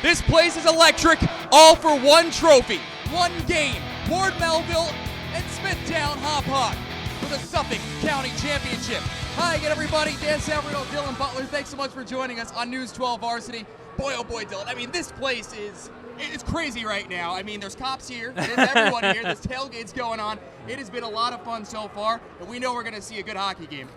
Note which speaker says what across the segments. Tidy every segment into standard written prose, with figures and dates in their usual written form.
Speaker 1: This place is electric, all for one trophy, one game. Ward Melville and Smithtown Hauppauge for the Suffolk County Championship. Hi again, everybody. Dan Savrino, Dylan Butler. Thanks so much for joining us on News 12 Varsity. Boy, oh boy, Dylan. I mean, this place it's crazy right now. I mean, there's cops here. There's everyone here. There's tailgates going on. It has been a lot of fun so far, and we know we're going to see a good hockey game.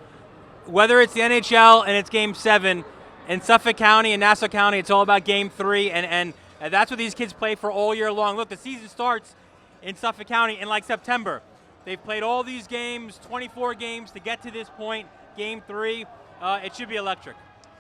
Speaker 2: Whether it's the NHL and it's Game 7, in Suffolk County and Nassau County, it's all about Game 3, and that's what these kids play for all year long. Look, the season starts in Suffolk County in like September. They've played all these games, 24 games to get to this point, Game 3. It should be electric.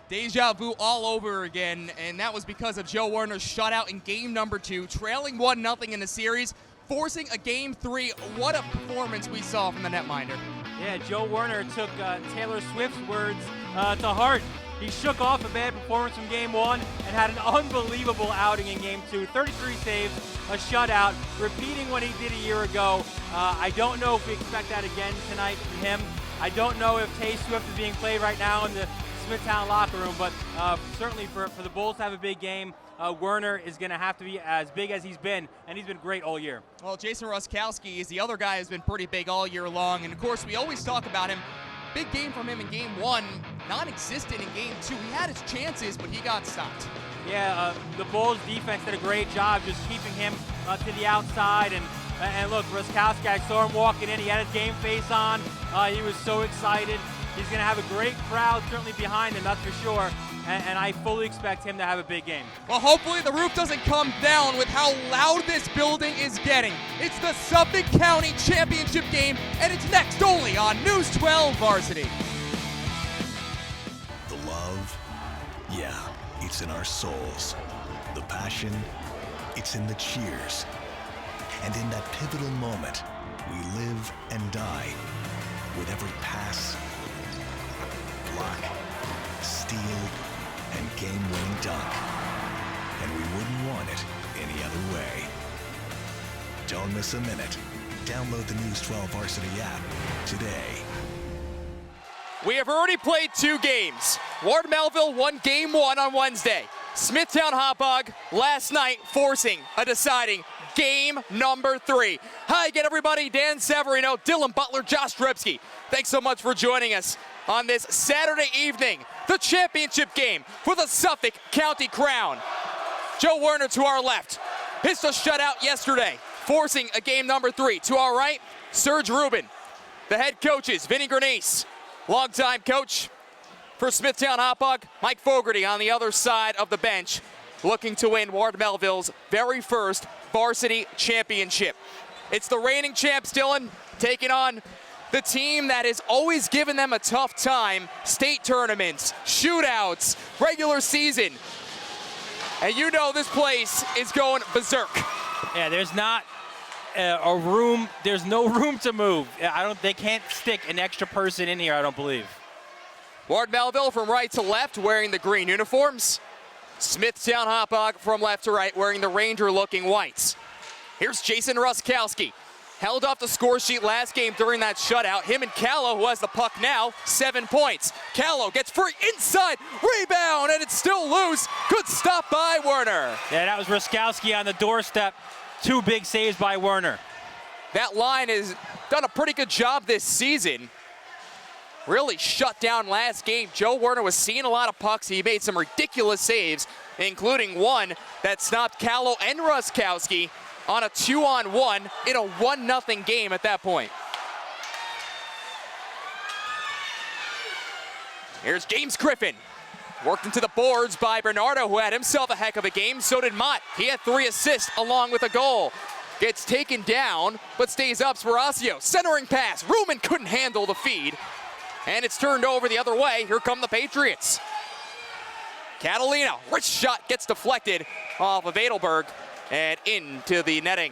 Speaker 1: Deja vu all over again, and that was because of Joe Werner's shutout in game number 2, trailing 1-0 in the series, forcing a Game 3. What a performance we saw from the netminder.
Speaker 2: Yeah, Joe Werner took Taylor Swift's words to heart. He shook off a bad performance from Game 1 and had an unbelievable outing in Game 2. 33 saves, a shutout, repeating what he did a year ago. I don't know if we expect that again tonight from him. I don't know if Tay Swift is being played right now in the Smithtown locker room, but certainly for the Bulls to have a big game, Werner is going to have to be as big as he's been, and he's been great all year.
Speaker 1: Well, Jason Ruskowski is the other guy who's been pretty big all year long, and of course we always talk about him. Big game from him in Game 1, non-existent in Game 2. He had his chances, but he got stopped.
Speaker 2: Yeah, the Bulls defense did a great job just keeping him to the outside, and look, Ruskowski, I saw him walking in. He had his game face on. He was so excited. He's going to have a great crowd certainly behind him, that's for sure, and I fully expect him to have a big game.
Speaker 1: Well, hopefully the roof doesn't come down with how loud this building is getting. It's the Suffolk County Championship game, and it's next only on News 12 Varsity.
Speaker 3: The love, yeah, it's in our souls. The passion, it's in the cheers. And in that pivotal moment, we live and die with every pass, block, steal, and game-winning dunk. And we wouldn't want it any other way. Don't miss a minute. Download the News 12 Varsity app today.
Speaker 1: We have already played 2 games. Ward Melville won Game 1 on Wednesday. Smithtown Hauppauge last night forcing a deciding Game number 3. Hi again, everybody. Dan Savrino, Dylan Butler, Josh Drebsky. Thanks so much for joining us on this Saturday evening, the championship game for the Suffolk County Crown. Joe Werner to our left pitched a shutout yesterday, forcing a Game number 3. To our right, Serge Rubin. The head coaches, Vinny Grenice, longtime coach for Smithtown Hauppauge, Mike Fogarty on the other side of the bench, looking to win Ward Melville's very first varsity championship. It's the reigning champs, Dylan, taking on the team that has always given them a tough time. State tournaments, shootouts, regular season. And you know this place is going berserk.
Speaker 2: Yeah, there's not a room, there's no room to move. They can't stick an extra person in here, I don't believe.
Speaker 1: Ward Melville from right to left wearing the green uniforms. Smithtown Hauppauge from left to right wearing the Ranger-looking whites. Here's Jason Ruskowski. Held off the score sheet last game during that shutout. Him and Callow, who has the puck now, 7 points. Callow gets free inside, rebound, and it's still loose. Good stop by Werner.
Speaker 2: Yeah, that was Ruskowski on the doorstep. 2 big saves by Werner.
Speaker 1: That line has done a pretty good job this season. Really shut down last game. Joe Werner was seeing a lot of pucks. He made some ridiculous saves, including one that stopped Callow and Ruskowski on a 2-on-1 in a 1-0 game at that point. Here's James Griffin. Worked into the boards by Bernardo, who had himself a heck of a game. So did Mott. He had 3 assists along with a goal. Gets taken down, but stays up. Sparacio, centering pass. Ruman couldn't handle the feed. And it's turned over the other way. Here come the Patriots. Catalina, rich shot, gets deflected off of Edelberg and into the netting.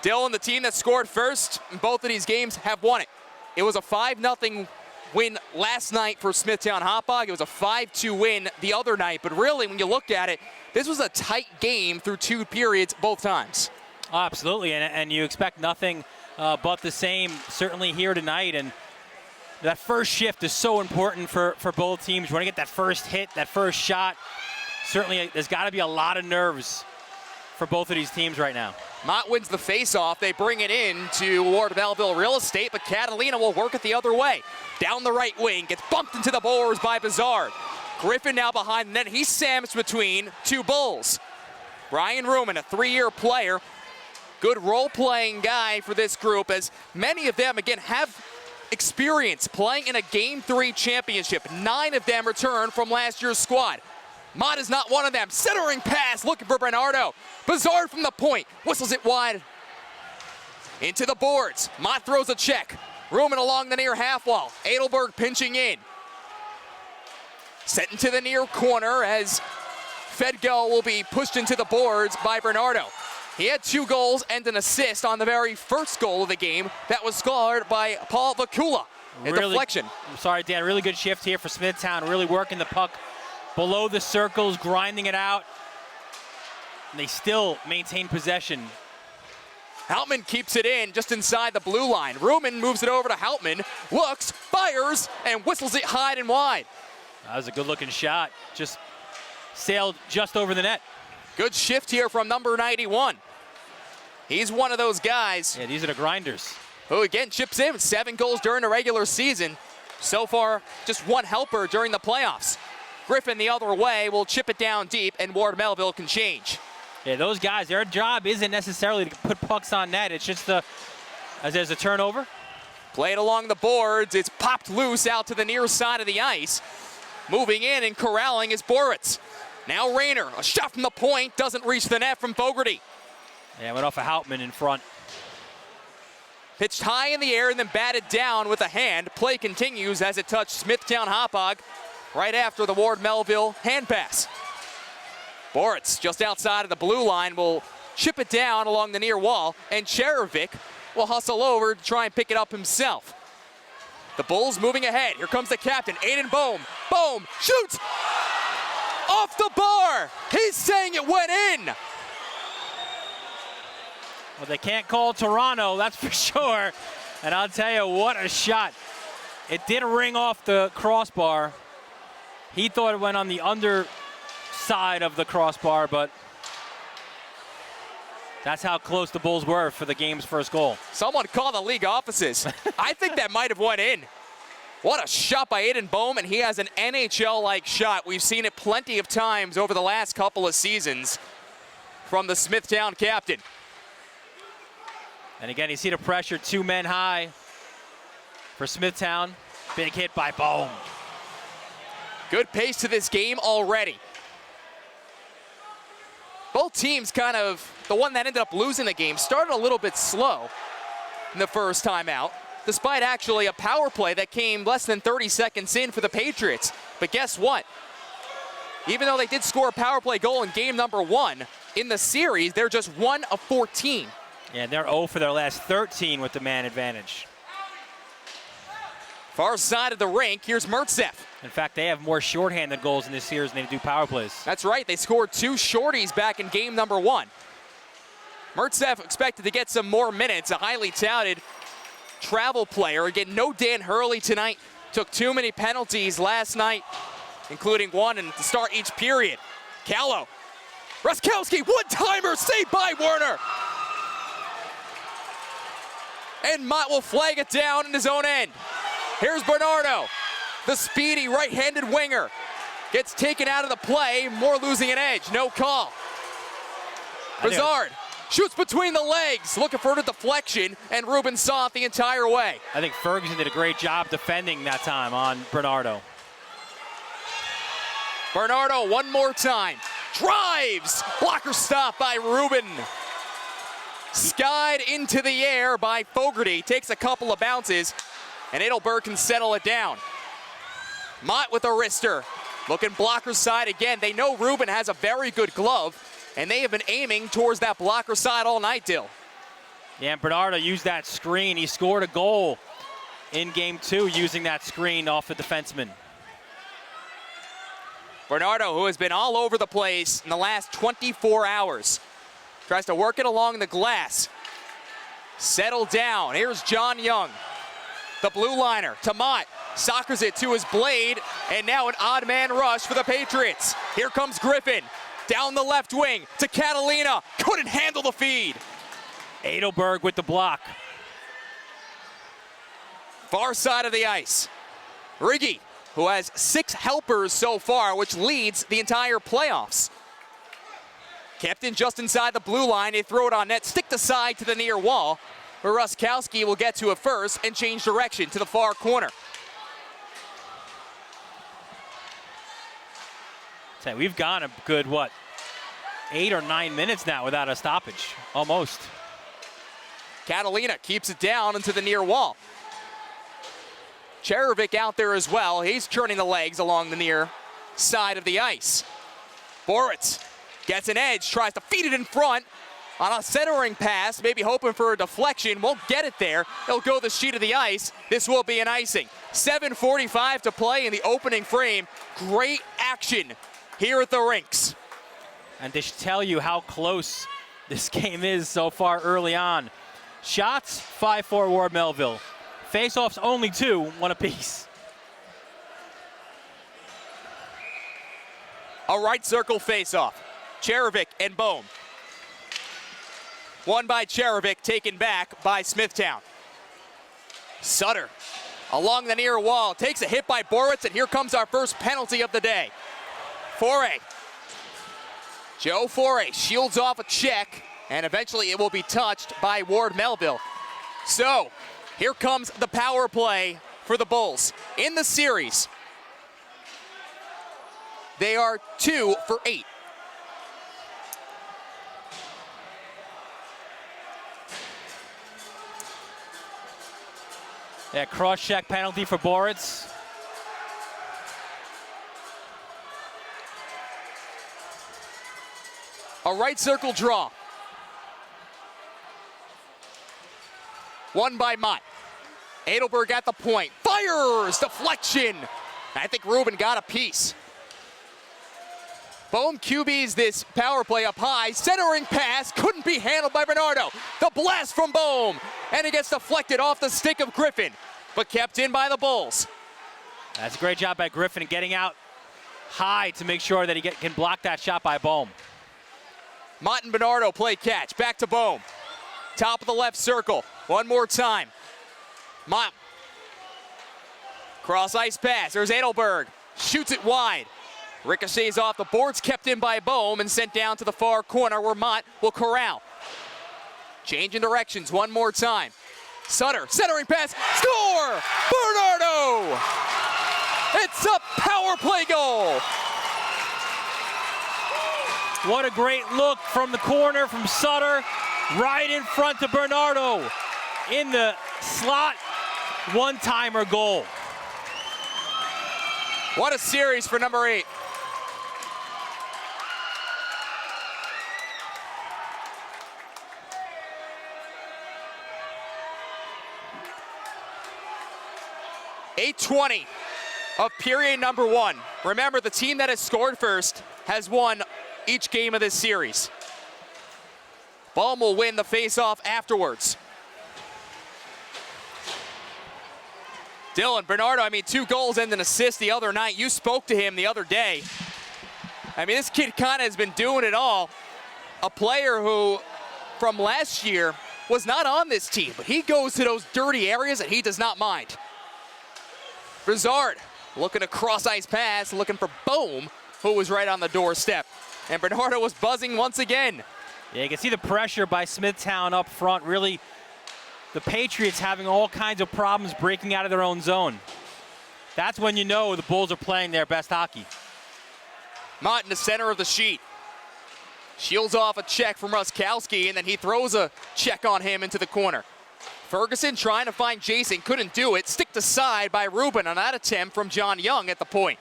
Speaker 1: Dylan, the team that scored first in both of these games, have won it. It was a 5-0 win last night for Smithtown Hauppauge. It was a 5-2 win the other night. But really, when you looked at it, this was a tight game through 2 periods both times.
Speaker 2: Oh, absolutely, and you expect nothing but the same, certainly here tonight. And that first shift is so important for both teams. You want to get that first hit, that first shot. certainly there's got to be a lot of nerves for both of these teams right now.
Speaker 1: Mott wins the face-off. They bring it in to Ward Melville real estate, but Catalina will work it the other way. Down the right wing, gets bumped into the boards by Bizarre. Griffin now behind the net. He's sandwiched between two Bulls. Brian Ruman, a 3-year player. Good role-playing guy for this group, as many of them, again, have experience playing in a Game 3 championship. 9 of them returned from last year's squad. Mott is not one of them. Centering pass, looking for Bernardo. Bizarre from the point, whistles it wide. Into the boards, Mott throws a check. Ruman along the near half wall. Adelberg pinching in. Set into the near corner as Fedgo will be pushed into the boards by Bernardo. He had 2 goals and an assist on the very first goal of the game. That was scored by Paul Vakula. A deflection.
Speaker 2: I'm sorry, Dan, really good shift here for Smithtown, really working the puck below the circles, grinding it out. And they still maintain possession.
Speaker 1: Hauptman keeps it in just inside the blue line. Ruman moves it over to Hauptman, looks, fires, and whistles it high and wide.
Speaker 2: That was a good-looking shot. Just sailed just over the net.
Speaker 1: Good shift here from number 91. He's one of those guys.
Speaker 2: Yeah, these are the grinders.
Speaker 1: Who again chips in with 7 goals during the regular season. So far, just 1 helper during the playoffs. Griffin the other way will chip it down deep, and Ward Melville can change.
Speaker 2: Yeah, those guys, their job isn't necessarily to put pucks on net. It's just as there's a turnover.
Speaker 1: Played along the boards. It's popped loose out to the near side of the ice. Moving in and corralling is Boritz. Now Rayner, a shot from the point, doesn't reach the net from Fogarty.
Speaker 2: Yeah, went off of Hauptman in front.
Speaker 1: Pitched high in the air and then batted down with a hand. Play continues as it touched Smithtown Hauppauge right after the Ward Melville hand pass. Boritz, just outside of the blue line, will chip it down along the near wall, and Cherovic will hustle over to try and pick it up himself. The Bulls moving ahead. Here comes the captain, Aiden Bohm. Bohm shoots! Off the bar! He's saying it went in!
Speaker 2: Well, they can't call Toronto, that's for sure. And I'll tell you, what a shot. It did ring off the crossbar. He thought it went on the underside of the crossbar, but that's how close the Bulls were for the game's first goal.
Speaker 1: Someone call the league offices. I think that might have went in. What a shot by Aiden Bohm, and he has an NHL-like shot. We've seen it plenty of times over the last couple of seasons from the Smithtown captain.
Speaker 2: And again, you see the pressure, 2 men high for Smithtown. Big hit by Bohm.
Speaker 1: Good pace to this game already. Both teams kind of, the one that ended up losing the game, started a little bit slow in the first time out, despite actually a power play that came less than 30 seconds in for the Patriots. But guess what? Even though they did score a power play goal in game number 1, in the series, they're just 1 of 14.
Speaker 2: Yeah, they're 0 for their last 13 with the man advantage.
Speaker 1: Far side of the rink, here's Mertzev.
Speaker 2: In fact, they have more shorthanded goals in this series than they do power plays.
Speaker 1: That's right, they scored 2 shorties back in game number 1. Mertzev expected to get some more minutes, a highly touted travel player. Again, no Dan Hurley tonight. Took too many penalties last night, including one to start each period. Callow. Ruskowski, one-timer, saved by Werner. And Mott will flag it down in his own end. Here's Bernardo, the speedy right-handed winger. Gets taken out of the play, more losing an edge, no call. Brizard shoots between the legs, looking for the deflection, and Ruben saw it the entire way.
Speaker 2: I think Ferguson did a great job defending that time on Bernardo.
Speaker 1: Bernardo one more time, drives, blocker stop by Ruben. Skied into the air by Fogarty, takes a couple of bounces, and Adelberg can settle it down. Mott with a wrister, looking blocker side again. They know Ruben has a very good glove, and they have been aiming towards that blocker side all night, Dill.
Speaker 2: Yeah, and Bernardo used that screen. He scored a goal in game 2 using that screen off the defenseman.
Speaker 1: Bernardo, who has been all over the place in the last 24 hours, tries to work it along the glass. Settle down. Here's John Young. The blue liner to Mott. soccers it to his blade, and now an odd man rush for the Patriots. Here comes Griffin, down the left wing to Catalina, couldn't handle the feed.
Speaker 2: Edelberg with the block.
Speaker 1: Far side of the ice. Riggi, who has 6 helpers so far, which leads the entire playoffs. Kept in just inside the blue line, they throw it on net, stick the side to the near wall, where Ruskowski will get to it first and change direction to the far corner.
Speaker 2: Say, we've gone a good, 8 or 9 minutes now without a stoppage, almost.
Speaker 1: Catalina keeps it down into the near wall. Cherovic out there as well. He's churning the legs along the near side of the ice. Boritz gets an edge, tries to feed it in front on a centering pass, maybe hoping for a deflection. Won't get it there. He'll go the sheet of the ice. This will be an icing. 7:45 to play in the opening frame. Great action here at the rinks.
Speaker 2: And they should tell you how close this game is so far early on. Shots, 5-4 Ward Melville. Face-offs, only 2, 1 apiece.
Speaker 1: A right circle face-off. Cherovic and Bohm. Won by Cherovic, taken back by Smithtown. Sutter along the near wall, takes a hit by Boritz, and here comes our first penalty of the day. Foray. Joe Foray shields off a check, and eventually it will be touched by Ward Melville. So, here comes the power play for the Bulls. In the series, they are 2 for 8.
Speaker 2: Yeah, cross-check penalty for Boritz.
Speaker 1: A right circle draw. Won by Mott. Edelberg at the point. Fires! Deflection! I think Ruben got a piece. Bohm QBs this power play up high. Centering pass couldn't be handled by Bernardo. The blast from Bohm. And it gets deflected off the stick of Griffin, but kept in by the Bulls.
Speaker 2: That's a great job by Griffin getting out high to make sure that he can block that shot by Bohm.
Speaker 1: Mott and Bernardo play catch. Back to Bohm. Top of the left circle. One more time. Mott. Cross ice pass. There's Edelberg. Shoots it wide. Ricochets off the boards, kept in by Bohm and sent down to the far corner where Mott will corral. Changing directions one more time. Sutter, centering pass, score! Bernardo! It's a power play goal!
Speaker 2: What a great look from the corner from Sutter, right in front of Bernardo. In the slot, one-timer goal.
Speaker 1: What a series for number 8. .820 of period number 1. Remember, the team that has scored first has won each game of this series. Bohm will win the face-off afterwards. Dylan, Bernardo, 2 goals and an assist the other night. You spoke to him the other day. This kid kind of has been doing it all. A player who, from last year, was not on this team, but he goes to those dirty areas and he does not mind. Brizard looking to cross-ice pass, looking for Bohm, who was right on the doorstep. And Bernardo was buzzing once again.
Speaker 2: Yeah, you can see the pressure by Smithtown up front. Really, the Patriots having all kinds of problems breaking out of their own zone. That's when you know the Bulls are playing their best hockey.
Speaker 1: Mott in the center of the sheet. Shields off a check from Ruskowski, and then he throws a check on him into the corner. Ferguson trying to find Jason, couldn't do it. Sticked aside by Ruben on that attempt from John Young at the point.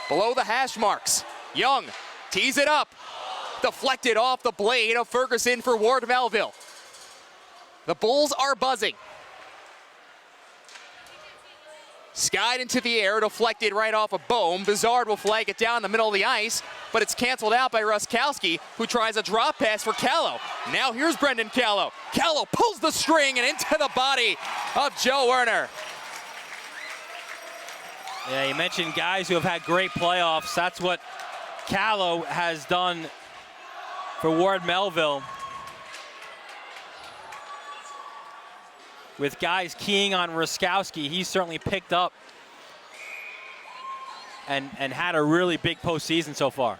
Speaker 1: Below the hash marks, Young tees it up. Deflected off the blade of Ferguson for Ward Melville. The Bulls are buzzing. Skied into the air, deflected right off of Bohm. Bizard will flag it down the middle of the ice, but it's canceled out by Ruskowski, who tries a drop pass for Callow. Now here's Brendan Callow. Callow pulls the string and into the body of Joe Werner.
Speaker 2: Yeah, you mentioned guys who have had great playoffs. That's what Callow has done for Ward Melville. With guys keying on Ruskowski, he's certainly picked up and had a really big postseason so far.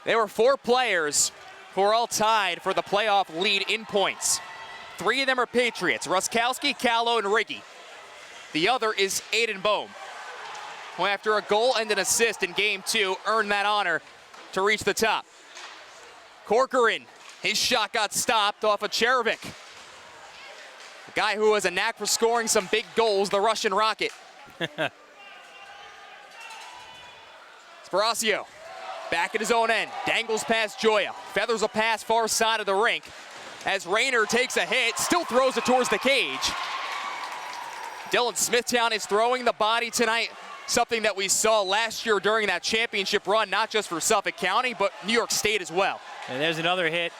Speaker 1: There were 4 players who are all tied for the playoff lead in points. 3 of them are Patriots, Ruskowski, Callow, and Riggy. The other is Aiden Bohm, who after a goal and an assist in game 2 earned that honor to reach the top. Corcoran, his shot got stopped off of Cherevic. A guy who has a knack for scoring some big goals, the Russian Rocket. Sparacio, back at his own end, dangles past Joya, feathers a pass far side of the rink as Rayner takes a hit, still throws it towards the cage. Dylan Smithtown is throwing the body tonight, something that we saw last year during that championship run, not just for Suffolk County, but New York State as well.
Speaker 2: And there's another hit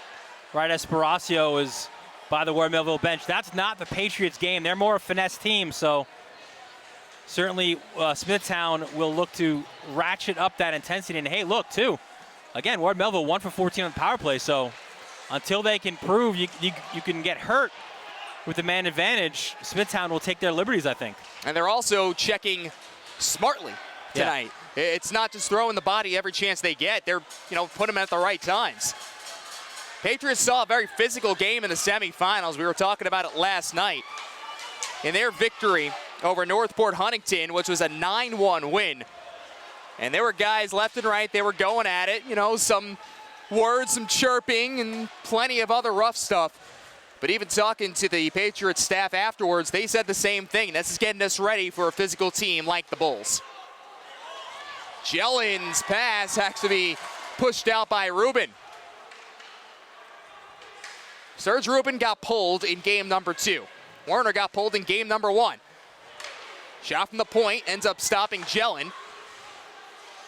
Speaker 2: right as Sparacio is by the Ward Melville bench. That's not the Patriots game. They're more a finesse team, so certainly Smithtown will look to ratchet up that intensity. And hey, look, too, again, Ward Melville 1 for 14 on the power play, so until they can prove you can get hurt with the man advantage, Smithtown will take their liberties, I think.
Speaker 1: And they're also checking smartly tonight. Yeah. It's not just throwing the body every chance they get. They're, put them at the right times. Patriots saw a very physical game in the semifinals. We were talking about it last night. In their victory over Northport Huntington, which was a 9-1 win. And there were guys left and right. They were going at it. Some words, some chirping, and plenty of other rough stuff. But even talking to the Patriots staff afterwards, they said the same thing. This is getting us ready for a physical team like the Bulls. Jellen's pass has to be pushed out by Rubin. Serge Rubin got pulled in game number 2. Werner got pulled in game number 1. Shot from the point ends up stopping Jellen.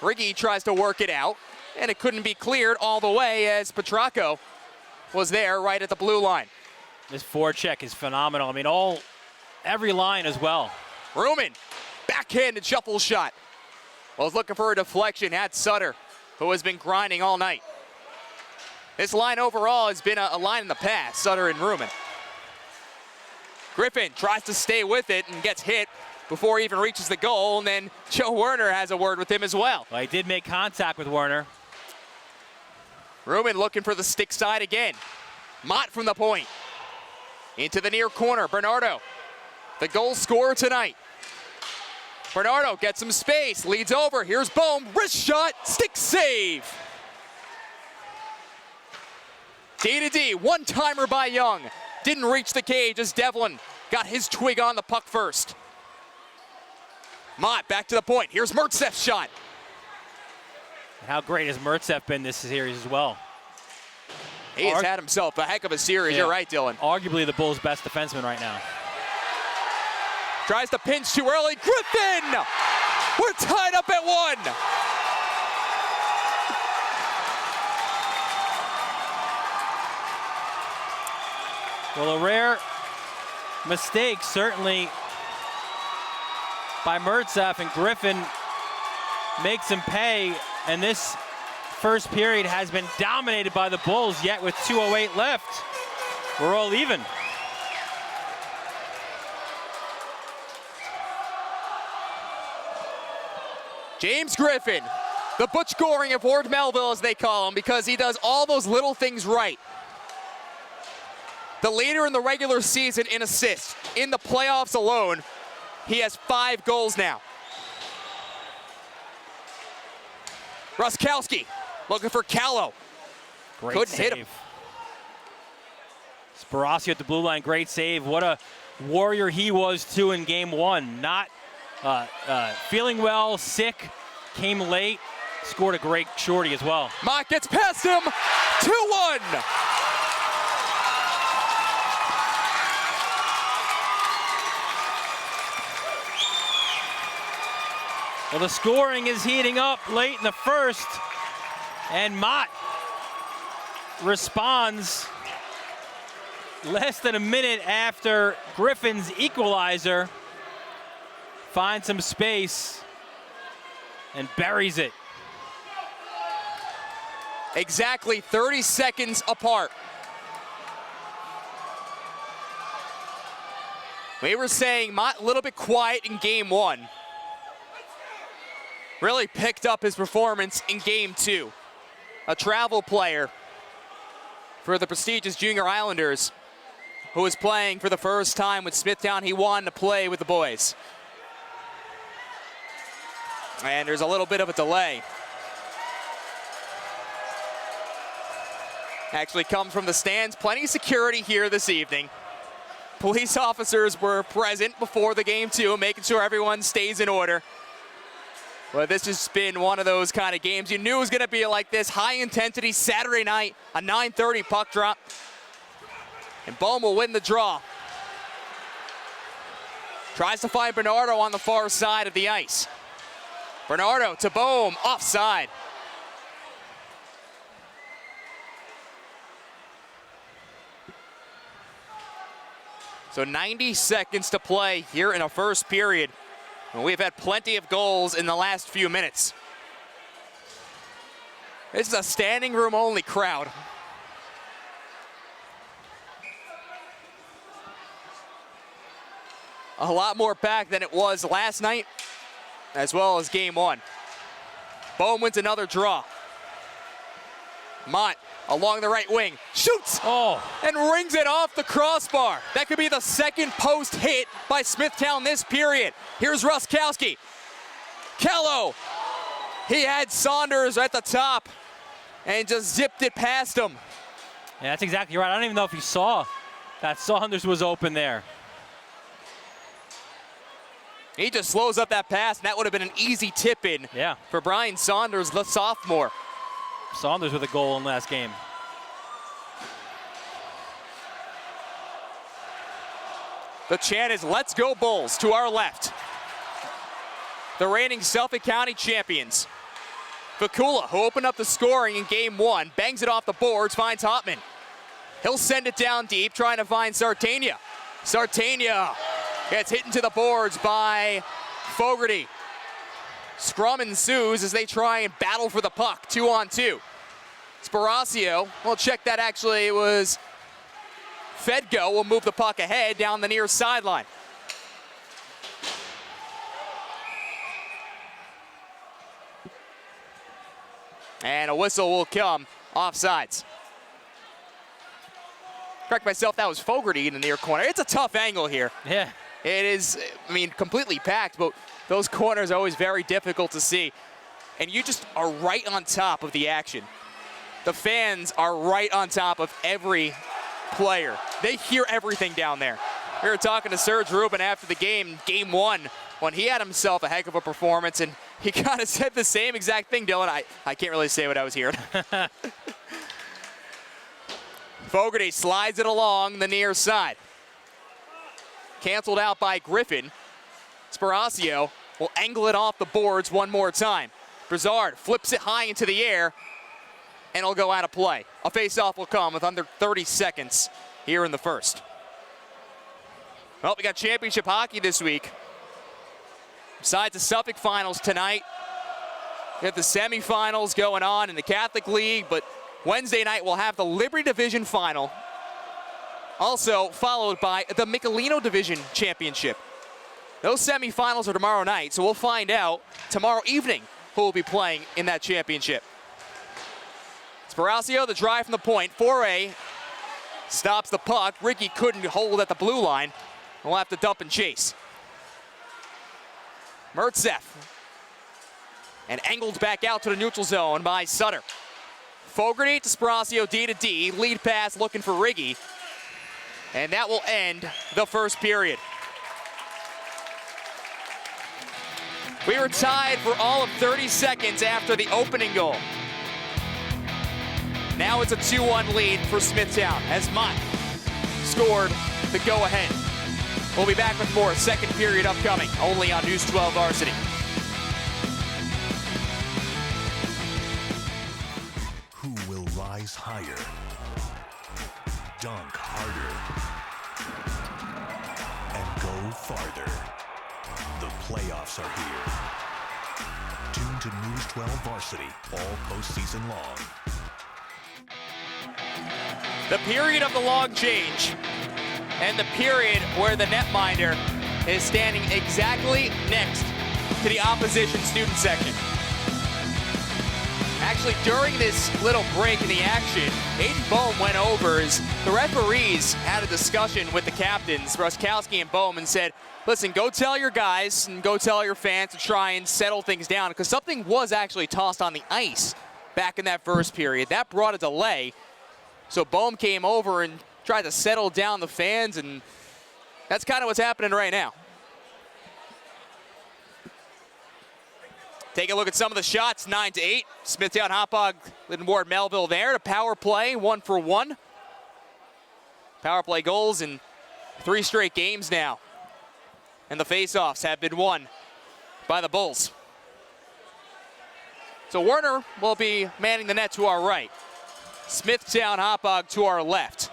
Speaker 1: Riggy tries to work it out, and it couldn't be cleared all the way as Petracco was there right at the blue line.
Speaker 2: This forecheck is phenomenal. I mean, every line as well.
Speaker 1: Ruman, backhanded shuffle shot. Was looking for a deflection, had Sutter, who has been grinding all night. This line overall has been a line in the past, Sutter and Ruman. Griffin tries to stay with it and gets hit before he even reaches the goal, and then Joe Werner has a word with him as well.
Speaker 2: Well, he did make contact with Werner.
Speaker 1: Ruman looking for the stick side again. Mott from the point. Into the near corner, Bernardo, the goal scorer tonight. Bernardo gets some space, leads over, here's Bohm, wrist shot, stick save. D-to-D, one-timer by Young. Didn't reach the cage as Devlin got his twig on the puck first. Mott back to the point, here's Mertzeff's shot.
Speaker 2: How great has Mertzeff been this series as well?
Speaker 1: He has had himself a heck of a series. Yeah. You're right, Dylan.
Speaker 2: Arguably the Bulls' best defenseman right now.
Speaker 1: Tries to pinch too early. Griffin! We're tied up at 1.
Speaker 2: Well, a rare mistake certainly by Mertzeff, and Griffin makes him pay, and this first period has been dominated by the Bulls, yet with 2:08 left, we're all even.
Speaker 1: James Griffin, the Butch Goring of Ward Melville, as they call him, because he does all those little things right. The leader in the regular season in assists. In the playoffs alone, he has 5 goals now. Ruskowski looking for Callow.
Speaker 2: Great
Speaker 1: Couldn't
Speaker 2: save.
Speaker 1: hit him.
Speaker 2: Sparacio at the blue line, great save. What a warrior he was too in game 1. Not feeling well, sick, came late, scored a great shorty as well.
Speaker 1: Mott gets past him, 2-1.
Speaker 2: Well, the scoring is heating up late in the first, and Mott responds less than a minute after Griffin's equalizer finds some space and buries it.
Speaker 1: Exactly 30 seconds apart. We were saying Mott a little bit quiet in game one. Really picked up his performance in game two. A travel player for the prestigious Junior Islanders who is playing for the first time with Smithtown. He wanted to play with the boys. And there's a little bit of a delay. Actually comes from the stands. Plenty of security here this evening. Police officers were present before the game too, making sure everyone stays in order. Well, this has been one of those kind of games you knew it was going to be like this. High intensity Saturday night, a 9:30 puck drop. And Bohm will win the draw. Tries to find Bernardo on the far side of the ice. Bernardo to Bohm, offside. So 90 seconds to play here in a first period. And we've had plenty of goals in the last few minutes. This is a standing room only crowd. A lot more packed than it was last night, as well as game one. Bohm wins another draw. Mott along the right wing, shoots, and rings it off the crossbar. That could be the second post hit by Smithtown this period. Here's Ruskowski. Kello, he had Saunders at the top and just zipped it past him.
Speaker 2: Yeah, that's exactly right. I don't even know if you saw that Saunders was open there.
Speaker 1: He just slows up that pass, and that would have been an easy tip-in for Brian Saunders, the sophomore.
Speaker 2: Saunders with a goal in last game.
Speaker 1: The chant is "Let's go Bulls" to our left. The reigning Suffolk County champions. Vakula, who opened up the scoring in game one, bangs it off the boards, finds Hopman. He'll send it down deep, trying to find Sartania. Sartania gets hit into the boards by Fogarty. Scrum ensues as they try and battle for the puck, 2-on-2. Sparacio, well, check that, actually it was Fedgo will move the puck ahead down the near sideline. And a whistle will come, offsides. Correct myself, that was Fogarty in the near corner. It's a tough angle here.
Speaker 2: Yeah.
Speaker 1: It is, I mean, completely packed, but those corners are always very difficult to see. And you just are right on top of the action. The fans are right on top of every player. They hear everything down there. We were talking to Serge Rubin after the game one, when he had himself a heck of a performance, and he kind of said the same exact thing, Dylan. I can't really say what I was hearing. Fogarty slides it along the near side. Canceled out by Griffin. Sparacio will angle it off the boards one more time. Brizard flips it high into the air, and it'll go out of play. A face-off will come with under 30 seconds here in the first. Well, we got championship hockey this week. Besides the Suffolk finals tonight, we have the semifinals going on in the Catholic League, but Wednesday night we'll have the Liberty Division final, also followed by the Michelino Division Championship. Those semifinals are tomorrow night, so we'll find out tomorrow evening who will be playing in that championship. Sparacio, the drive from the point, 4A, stops the puck. Ricky couldn't hold at the blue line. We'll have to dump and chase. Mertzeff, and angled back out to the neutral zone by Sutter. Fogarty to Sparacio, D to D, lead pass looking for Riggy. And that will end the first period. We were tied for all of 30 seconds after the opening goal. Now it's a 2-1 lead for Smithtown as Mott scored the go-ahead. We'll be back with more second period upcoming, only on News 12 Varsity.
Speaker 3: Who will rise higher, dunk harder, and go farther? The playoffs are here. Tune to News 12 Varsity all postseason long.
Speaker 1: The period of the long change and the period where the netminder is standing exactly next to the opposition student section. Actually, during this little break in the action, Aiden Bohm went over as the referees had a discussion with the captains, Ruskowski and Bohm, and said, listen, go tell your guys and go tell your fans to try and settle things down, because something was actually tossed on the ice back in that first period. That brought a delay. So Bohm came over and tried to settle down the fans, and that's kind of what's happening right now. Take a look at some of the shots, 9-8. Smithtown Hauppauge and Ward Melville there. The power play, 1-for-1. Power play goals in 3 straight games now. And the faceoffs have been won by the Bulls. So Werner will be manning the net to our right. Smithtown Hauppauge to our left.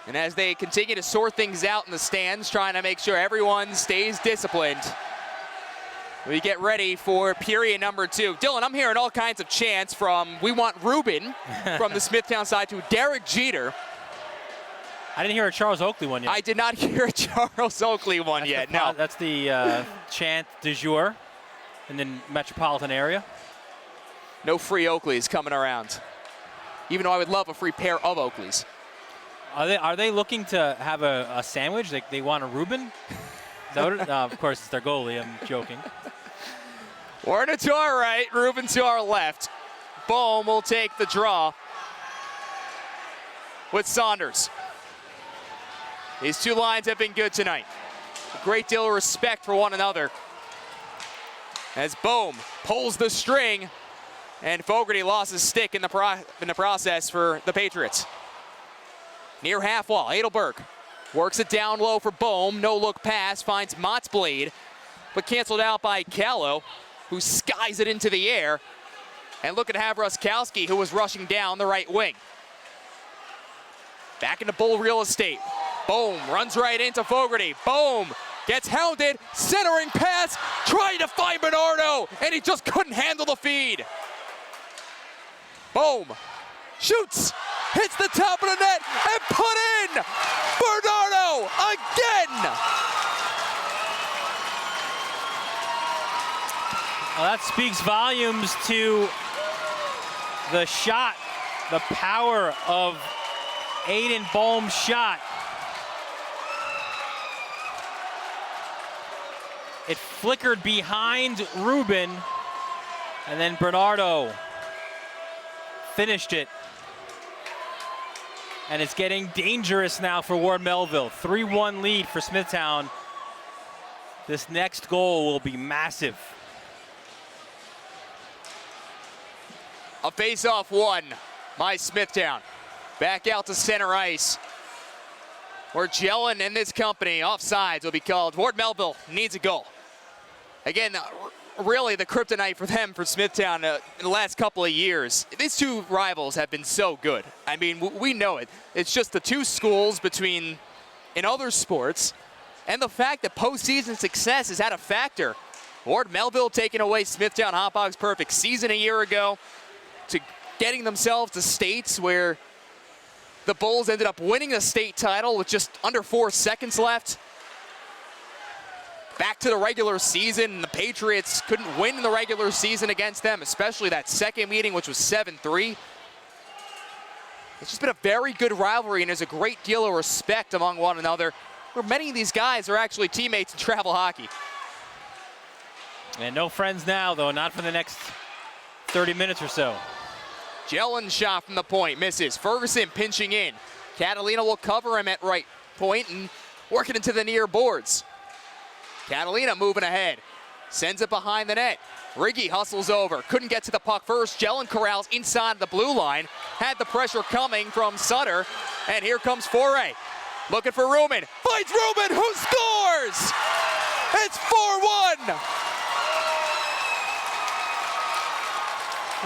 Speaker 1: And as they continue to sort things out in the stands, trying to make sure everyone stays disciplined, we get ready for period number 2. Dylan, I'm hearing all kinds of chants from "We want Ruben" from the Smithtown side to Derek Jeter.
Speaker 2: I didn't hear a Charles Oakley one yet.
Speaker 1: I did not hear a Charles Oakley one yet, no.
Speaker 2: That's the chant du jour in the metropolitan area.
Speaker 1: No free Oakleys coming around. Even though I would love a free pair of Oakleys.
Speaker 2: Are they looking to have a sandwich? They want a Reuben? Is that what it, of course, it's their goalie. I'm joking.
Speaker 1: Werner to our right, Ruben to our left. Bohm will take the draw with Saunders. These two lines have been good tonight. A great deal of respect for one another. As Bohm pulls the string, and Fogarty lost his stick in the process for the Patriots. Near half wall, Adelberg works it down low for Bohm. No look pass, finds Motzblade, but canceled out by Callow, who skies it into the air. And look at Ruskowski, who was rushing down the right wing. Back into Bull real estate. Bohm runs right into Fogarty. Bohm gets hounded, centering pass, trying to find Bernardo, and he just couldn't handle the feed. Bohm shoots, hits the top of the net, and put in! Bernardo again!
Speaker 2: Well, that speaks volumes to the shot, the power of Aiden Bohm's shot. It flickered behind Ruben, and then Bernardo finished it. And it's getting dangerous now for Ward Melville. 3-1 lead for Smithtown. This next goal will be massive.
Speaker 1: A face-off won by Smithtown. Back out to center ice, where Jellin and this company, offsides, will be called. Ward Melville needs a goal. Again, really the kryptonite for them, for Smithtown, in the last couple of years. These two rivals have been so good. I mean, we know it. It's just the two schools between, in other sports, and the fact that postseason success has had a factor. Ward Melville taking away Smithtown Hauppauge's perfect season a year ago, to getting themselves to states where the Bulls ended up winning the state title with just under 4 seconds left. Back to the regular season, the Patriots couldn't win in the regular season against them, especially that second meeting, which was 7-3. It's just been a very good rivalry, and there's a great deal of respect among one another, where many of these guys are actually teammates in travel hockey.
Speaker 2: And no friends now, though, not for the next 30 minutes or so.
Speaker 1: Jellin shot from the point, misses. Ferguson pinching in. Catalina will cover him at right point and working into the near boards. Catalina moving ahead, sends it behind the net. Riggy hustles over, couldn't get to the puck first. Jellin corrals inside the blue line, had the pressure coming from Sutter, and here comes Foray. Looking for Ruben, finds Ruben, who scores! It's 4-1!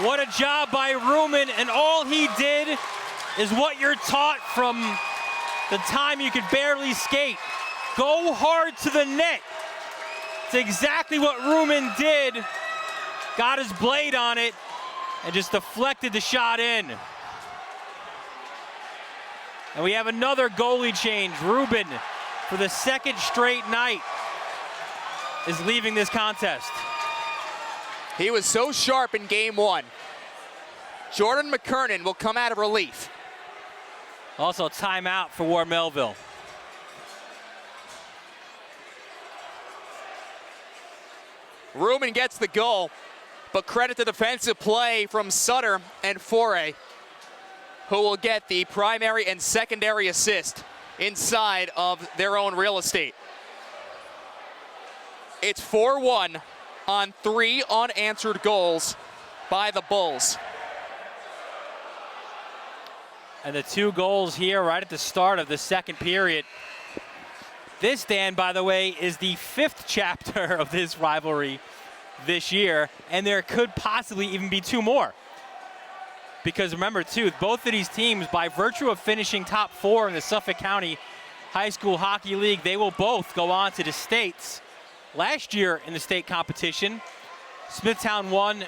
Speaker 2: What a job by Ruben, and all he did is what you're taught from the time you could barely skate. Go hard to the net. It's exactly what Ruben did. Got his blade on it and just deflected the shot in. And we have another goalie change. Ruben, for the second straight night, is leaving this contest.
Speaker 1: He was so sharp in game one. Jordan McKernan will come out of relief.
Speaker 2: Also, timeout for Ward Melville.
Speaker 1: Ruben gets the goal, but credit the defensive play from Sutter and Foray, who will get the primary and secondary assist inside of their own real estate. It's 4-1 on 3 unanswered goals by the Bulls.
Speaker 2: And the 2 goals here right at the start of the second period. This, Dan, by the way, is the 5th chapter of this rivalry this year, and there could possibly even be 2 more. Because remember, too, both of these teams, by virtue of finishing top 4 in the Suffolk County High School Hockey League, they will both go on to the states. Last year in the state competition, Smithtown won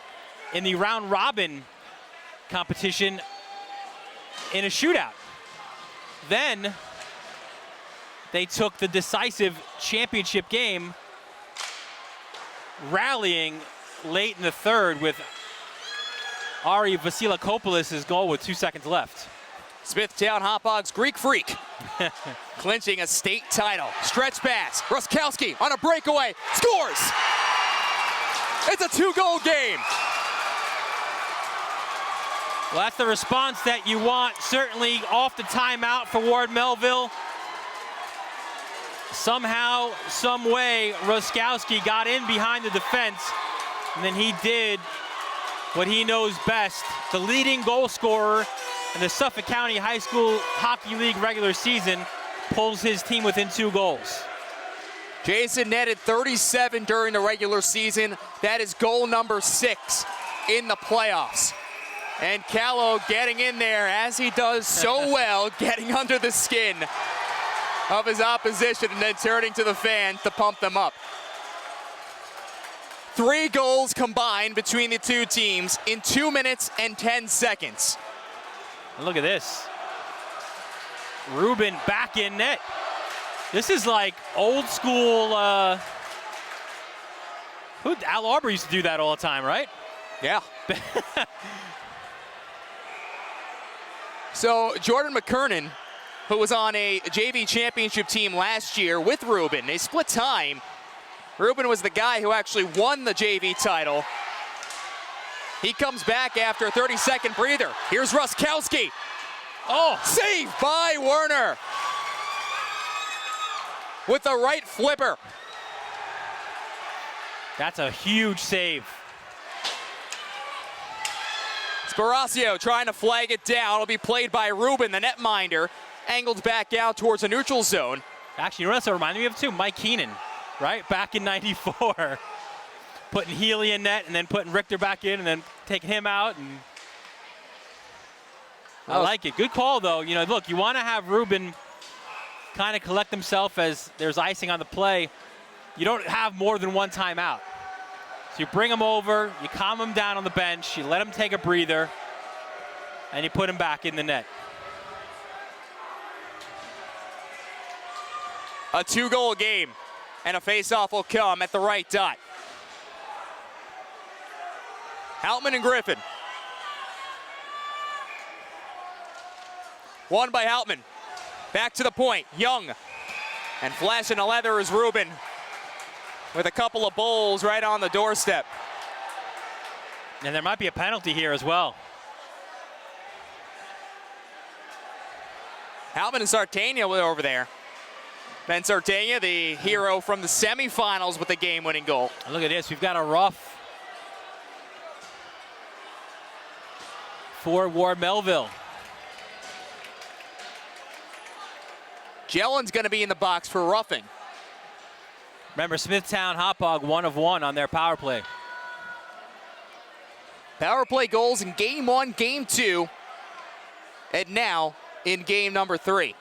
Speaker 2: in the round robin competition in a shootout. Then they took the decisive championship game, rallying late in the third with Ari Vasilakopoulos' goal with 2 seconds left.
Speaker 1: Smithtown Hauppauge's Greek Freak clinching a state title. Stretch pass, Ruskowski on a breakaway, scores! It's a 2-goal game.
Speaker 2: Well, that's the response that you want, certainly off the timeout for Ward Melville. Somehow, some way, Ruskowski got in behind the defense, and then he did what he knows best. The leading goal scorer in the Suffolk County High School Hockey League regular season pulls his team within 2 goals.
Speaker 1: Jason netted 37 during the regular season. That is goal number 6 in the playoffs. And Callow getting in there, as he does so well, getting under the skin of his opposition and then turning to the fans to pump them up. 3 goals combined between the 2 teams in 2 minutes and 10 seconds.
Speaker 2: Look at this. Ruben back in net. This is like old school, Al Arbor used to do that all the time, right?
Speaker 1: Yeah. So Jordan McKernan, who was on a JV championship team last year with Ruben, they split time. Ruben was the guy who actually won the JV title. He comes back after a 30-second breather. Here's Ruskowski. Oh, saved by Werner with the right flipper.
Speaker 2: That's a huge save.
Speaker 1: Sparacio trying to flag it down. It'll be played by Ruben, the netminder. Angled back out towards the neutral zone.
Speaker 2: Actually, you know what that reminded me of too? Mike Keenan, right? Back in '94. Putting Healy in net and then putting Richter back in and then taking him out. And I like it. Good call, though. You know, look, you want to have Ruben kind of collect himself as there's icing on the play. You don't have more than 1 timeout. So you bring him over, you calm him down on the bench, you let him take a breather, and you put him back in the net.
Speaker 1: A 2-goal game, and a face-off will come at the right dot. Houtman and Griffin. Won by Houtman. Back to the point, Young. And flashing the leather is Ruben with a couple of bowls right on the doorstep.
Speaker 2: And there might be a penalty here as well.
Speaker 1: Houtman and Sartania were over there. Ben Sartania, the hero from the semifinals with the game-winning goal.
Speaker 2: And look at this, we've got a rough for Ward Melville.
Speaker 1: Jellen's going to be in the box for roughing.
Speaker 2: Remember, Smithtown Hauppauge 1 of 1 on their power play.
Speaker 1: Power play goals in game 1, game 2, and now in game number 3.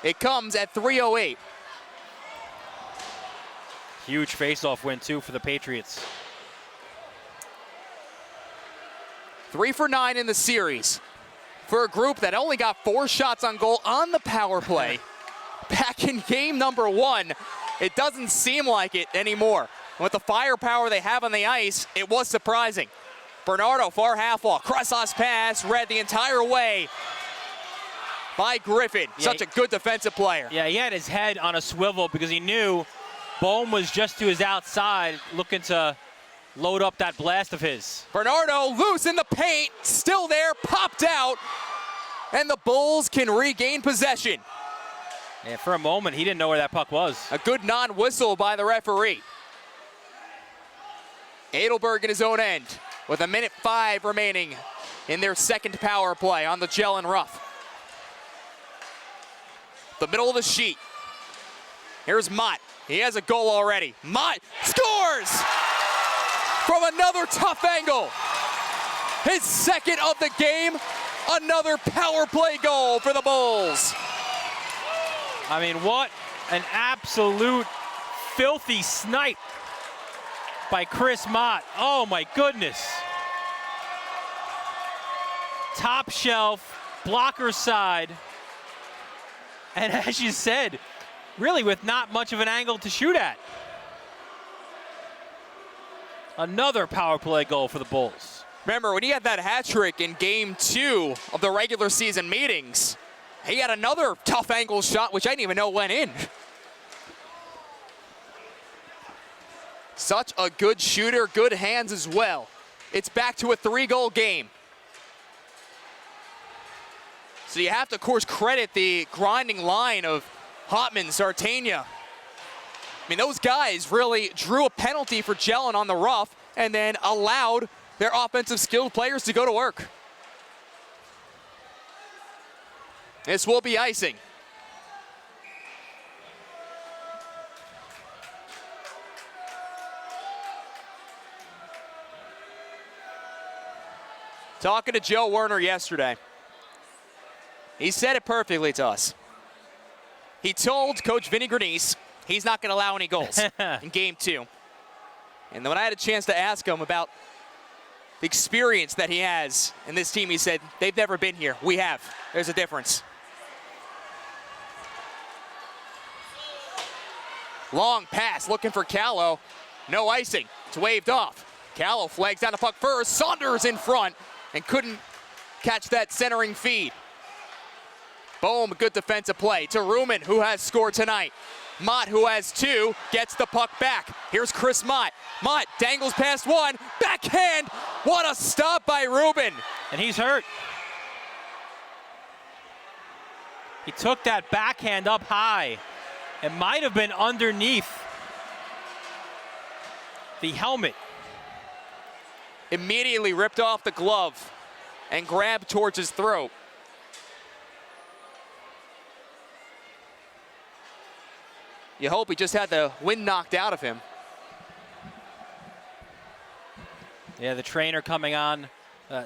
Speaker 1: It comes at 3:08.
Speaker 2: Huge face-off win, too, for the Patriots.
Speaker 1: 3 for 9 in the series for a group that only got 4 shots on goal on the power play. Back in game number 1, it doesn't seem like it anymore. With the firepower they have on the ice, it was surprising. Bernardo, far half wall, cross pass, read the entire way by Griffin.
Speaker 2: Yeah,
Speaker 1: Such a good defensive player.
Speaker 2: Yeah, he had his head on a swivel because he knew Bohm was just to his outside looking to load up that blast of his.
Speaker 1: Bernardo loose in the paint, still there, popped out, and the Bulls can regain possession.
Speaker 2: Yeah, for a moment, he didn't know where that puck was.
Speaker 1: A good non-whistle by the referee. Adelberg in his own end with 1:05 remaining in their second power play on the gel and rough. The middle of the sheet. Here's Mott. He has a goal already. Mott scores from another tough angle. His second of the game. Another power play goal for the Bulls.
Speaker 2: I mean, what an absolute filthy snipe by Chris Mott. Oh my goodness. Top shelf, blocker side. And as you said, really with not much of an angle to shoot at. Another power play goal for the Bulls.
Speaker 1: Remember, when he had that hat trick in game 2 of the regular season meetings, he had another tough angle shot, which I didn't even know went in. Such a good shooter, good hands as well. It's back to a 3-goal game. So you have to, of course, credit the grinding line of Hotman, Sartania. I mean, those guys really drew a penalty for Jelen on the rough and then allowed their offensive skilled players to go to work. This will be icing. Talking to Joe Werner yesterday, he said it perfectly to us. He told Coach Vinny Grenice he's not going to allow any goals in game 2. And when I had a chance to ask him about the experience that he has in this team, he said, they've never been here. We have. There's a difference. Long pass looking for Callow. No icing. It's waved off. Callow flags down the puck first. Saunders in front and couldn't catch that centering feed. Bohm, a good defensive play to Ruman, who has scored tonight. Mott, who has 2, gets the puck back. Here's Chris Mott. Mott dangles past 1. Backhand. What a stop by Ruben.
Speaker 2: And he's hurt. He took that backhand up high. It might have been underneath the helmet.
Speaker 1: Immediately ripped off the glove and grabbed towards his throat. You hope he just had the wind knocked out of him.
Speaker 2: Yeah, the trainer coming on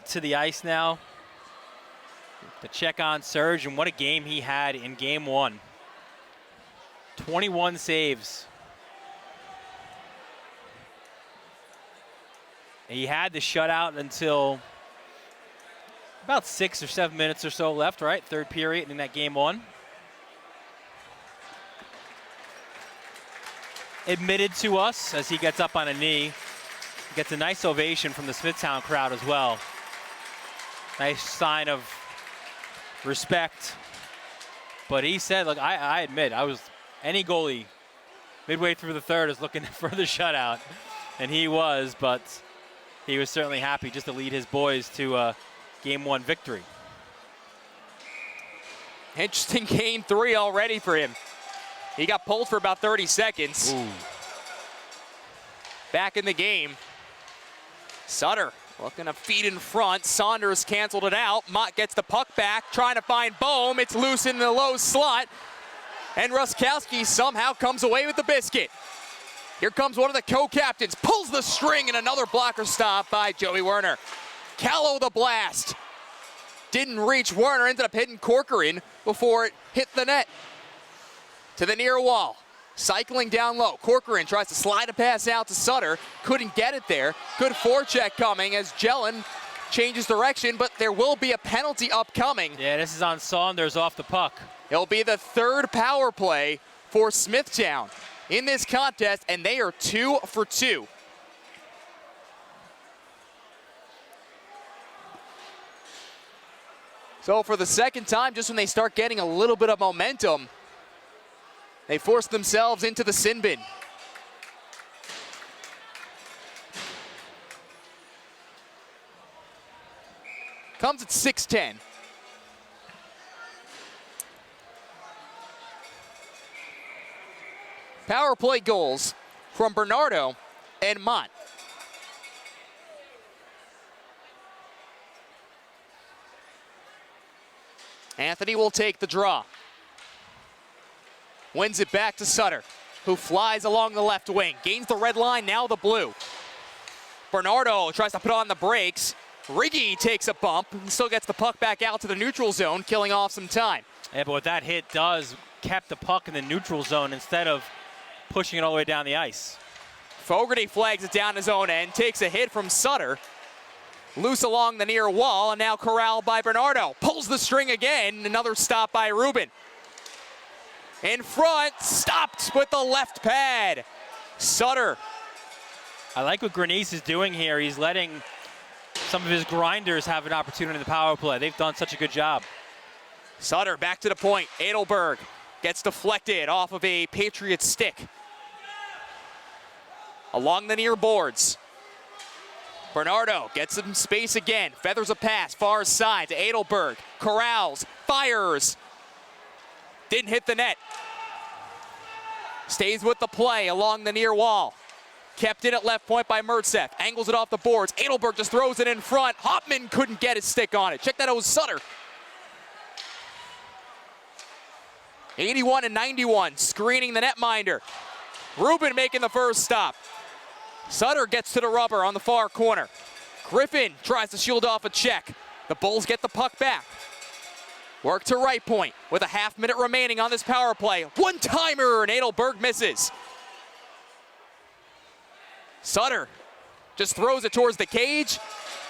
Speaker 2: to the ice now to check on Serge, and what a game he had in game 1. 21 saves. He had the shutout until about 6 or 7 minutes or so left, right? Third period in that game 1. Admitted to us as he gets up on a knee. Gets a nice ovation from the Smithtown crowd as well. Nice sign of respect. But he said, look, I admit, any goalie midway through the third is looking for the shutout. And he was, but he was certainly happy just to lead his boys to a game 1 victory.
Speaker 1: Interesting game 3 already for him. He got pulled for about 30 seconds.
Speaker 2: Ooh.
Speaker 1: Back in the game. Sutter looking to feed in front. Saunders canceled it out. Mott gets the puck back, trying to find Bohm. It's loose in the low slot. And Ruskowski somehow comes away with the biscuit. Here comes one of the co-captains. Pulls the string, and another blocker stop by Joey Werner. Callow the blast. Didn't reach Werner. Ended up hitting Corcoran before it hit the net. To the near wall. cycling down low. Corcoran tries to slide a pass out to Sutter. Couldn't get it there. Good forecheck coming as Jelen changes direction, but there will be a penalty upcoming.
Speaker 2: Yeah, this is on Saunders off the puck.
Speaker 1: It'll be the third power play for Smithtown in this contest, and they are 2 for 2. So for the second time, just when they start getting a little bit of momentum, they force themselves into the sin bin. Comes at 6:10. Power play goals from Bernardo and Mott. Anthony will take the draw. Wins it back to Sutter, who flies along the left wing. Gains the red line, now the blue. Bernardo tries to put on the brakes. Riggy takes a bump and still gets the puck back out to the neutral zone, killing off some time.
Speaker 2: Yeah, but what that hit does, kept the puck in the neutral zone instead of pushing it all the way down the ice.
Speaker 1: Fogarty flags it down his own end, takes a hit from Sutter. Loose along the near wall, and now corralled by Bernardo. Pulls the string again, another stop by Rubin. In front, stopped with the left pad. Sutter.
Speaker 2: I like what Grenice is doing here. He's letting some of his grinders have an opportunity in the power play. They've done such a good job.
Speaker 1: Sutter back to the point. Adelberg gets deflected off of a Patriot stick. Along the near boards. Bernardo gets some space again. Feathers a pass, far side to Adelberg. Corrals, fires. Didn't hit the net. Stays with the play along the near wall. Kept in at left point by Mertzef. Angles it off the boards. Adelberg just throws it in front. Hoppman couldn't get his stick on it. Check that out with Sutter. 81 and 91, screening the netminder. Rubin making the first stop. Sutter gets to the rubber on the far corner. Griffin tries to shield off a check. The Bulls get the puck back. Work to right point with a half-minute remaining on this power play. One-timer, and Adelberg misses. Sutter just throws it towards the cage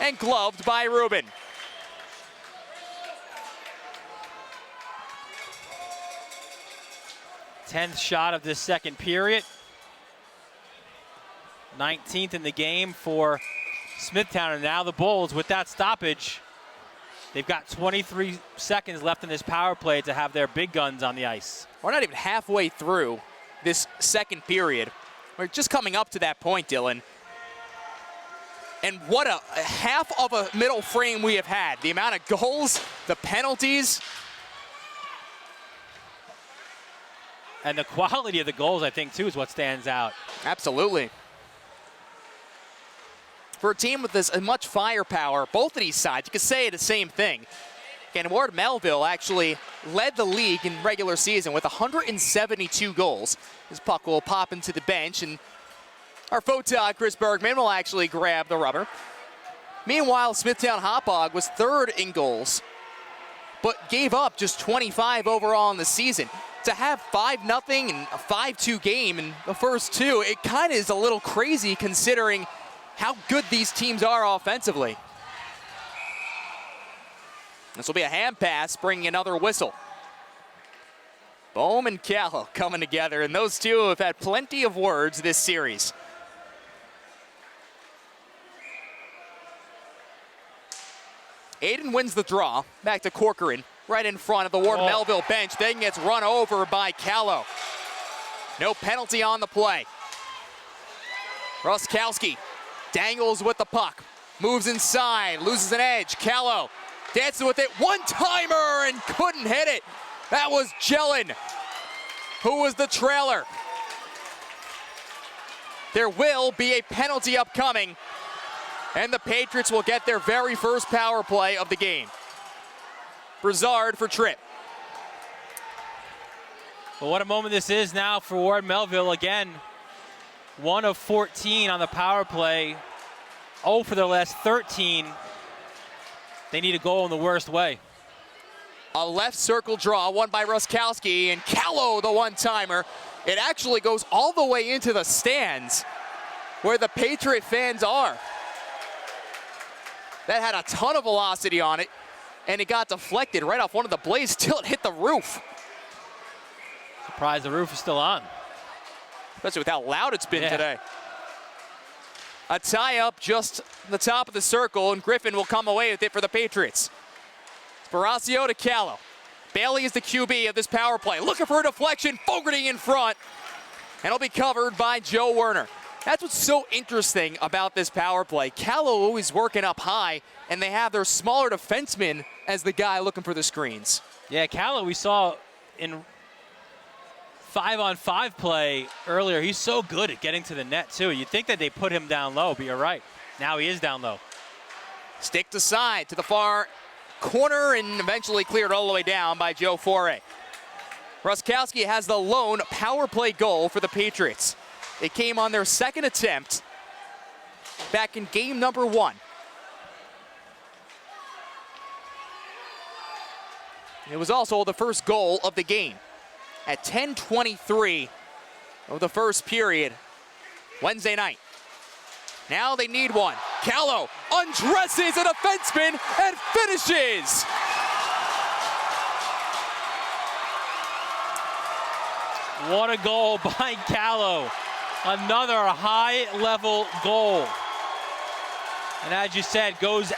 Speaker 1: and gloved by Rubin.
Speaker 2: Tenth shot of this second period. 19th in the game for Smithtown, and now the Bulls with that stoppage. They've got 23 seconds left in this power play to have their big guns on the ice.
Speaker 1: We're not even halfway through this second period. We're just coming up to that point, Dylan. And what a half of a middle frame we have had. The amount of goals, the penalties.
Speaker 2: And the quality of the goals, I think, too, is what stands out.
Speaker 1: Absolutely. For a team with this much firepower, both of these sides, you could say the same thing. Again, Ward Melville actually led the league in regular season with 172 goals. This puck will pop into the bench, and our photog, Chris Bergman, will actually grab the rubber. Meanwhile, Smithtown Hauppauge was third in goals, but gave up just 25 overall in the season. To have 5-0 and a 5-2 game in the first two, it kind of is a little crazy considering how good these teams are offensively. This will be a hand pass, bringing another whistle. Bohm and Callow coming together, and those two have had plenty of words this series. Aiden wins the draw, back to Corcoran, right in front of the Ward Melville bench, then gets run over by Callow. No penalty on the play. Ruskowski dangles with the puck, moves inside, loses an edge. Callow dances with it, one-timer, and couldn't hit it. That was Jelen, who was the trailer. There will be a penalty upcoming, and the Patriots will get their very first power play of the game. Brizard for Tripp.
Speaker 2: Well, what a moment this is now for Ward Melville. Again, 1 of 14 on the power play. 0 for their last 13. They need a goal in the worst way.
Speaker 1: A left circle draw, won by Ruskowski, and Callow, the one-timer. It actually goes all the way into the stands where the Patriot fans are. That had a ton of velocity on it, and it got deflected right off one of the blades till it hit the roof.
Speaker 4: Surprised the roof is still on.
Speaker 1: Especially with how loud it's been today. A tie-up just the top of the circle, and Griffin will come away with it for the Patriots. Sparacio to Callow. Bailey is the QB of this power play. Looking for a deflection, Fogarty in front, and it'll be covered by Joe Werner. That's what's so interesting about this power play. Callow always working up high, and they have their smaller defenseman as the guy looking for the screens.
Speaker 4: Yeah, Callow we saw in 5-on-5 play earlier. He's so good at getting to the net, too. You'd think that they put him down low, but you're right. Now he is down low.
Speaker 1: Stick to side to the far corner and eventually cleared all the way down by Joe Foray. Ruskowski has the lone power play goal for the Patriots. It came on their second attempt back in game number 1. It was also the first goal of the game at 10:23 of the first period Wednesday night. Now they need one. Callow undresses a defenseman and finishes.
Speaker 4: What a goal by Callow. Another high-level goal. And as you said, goes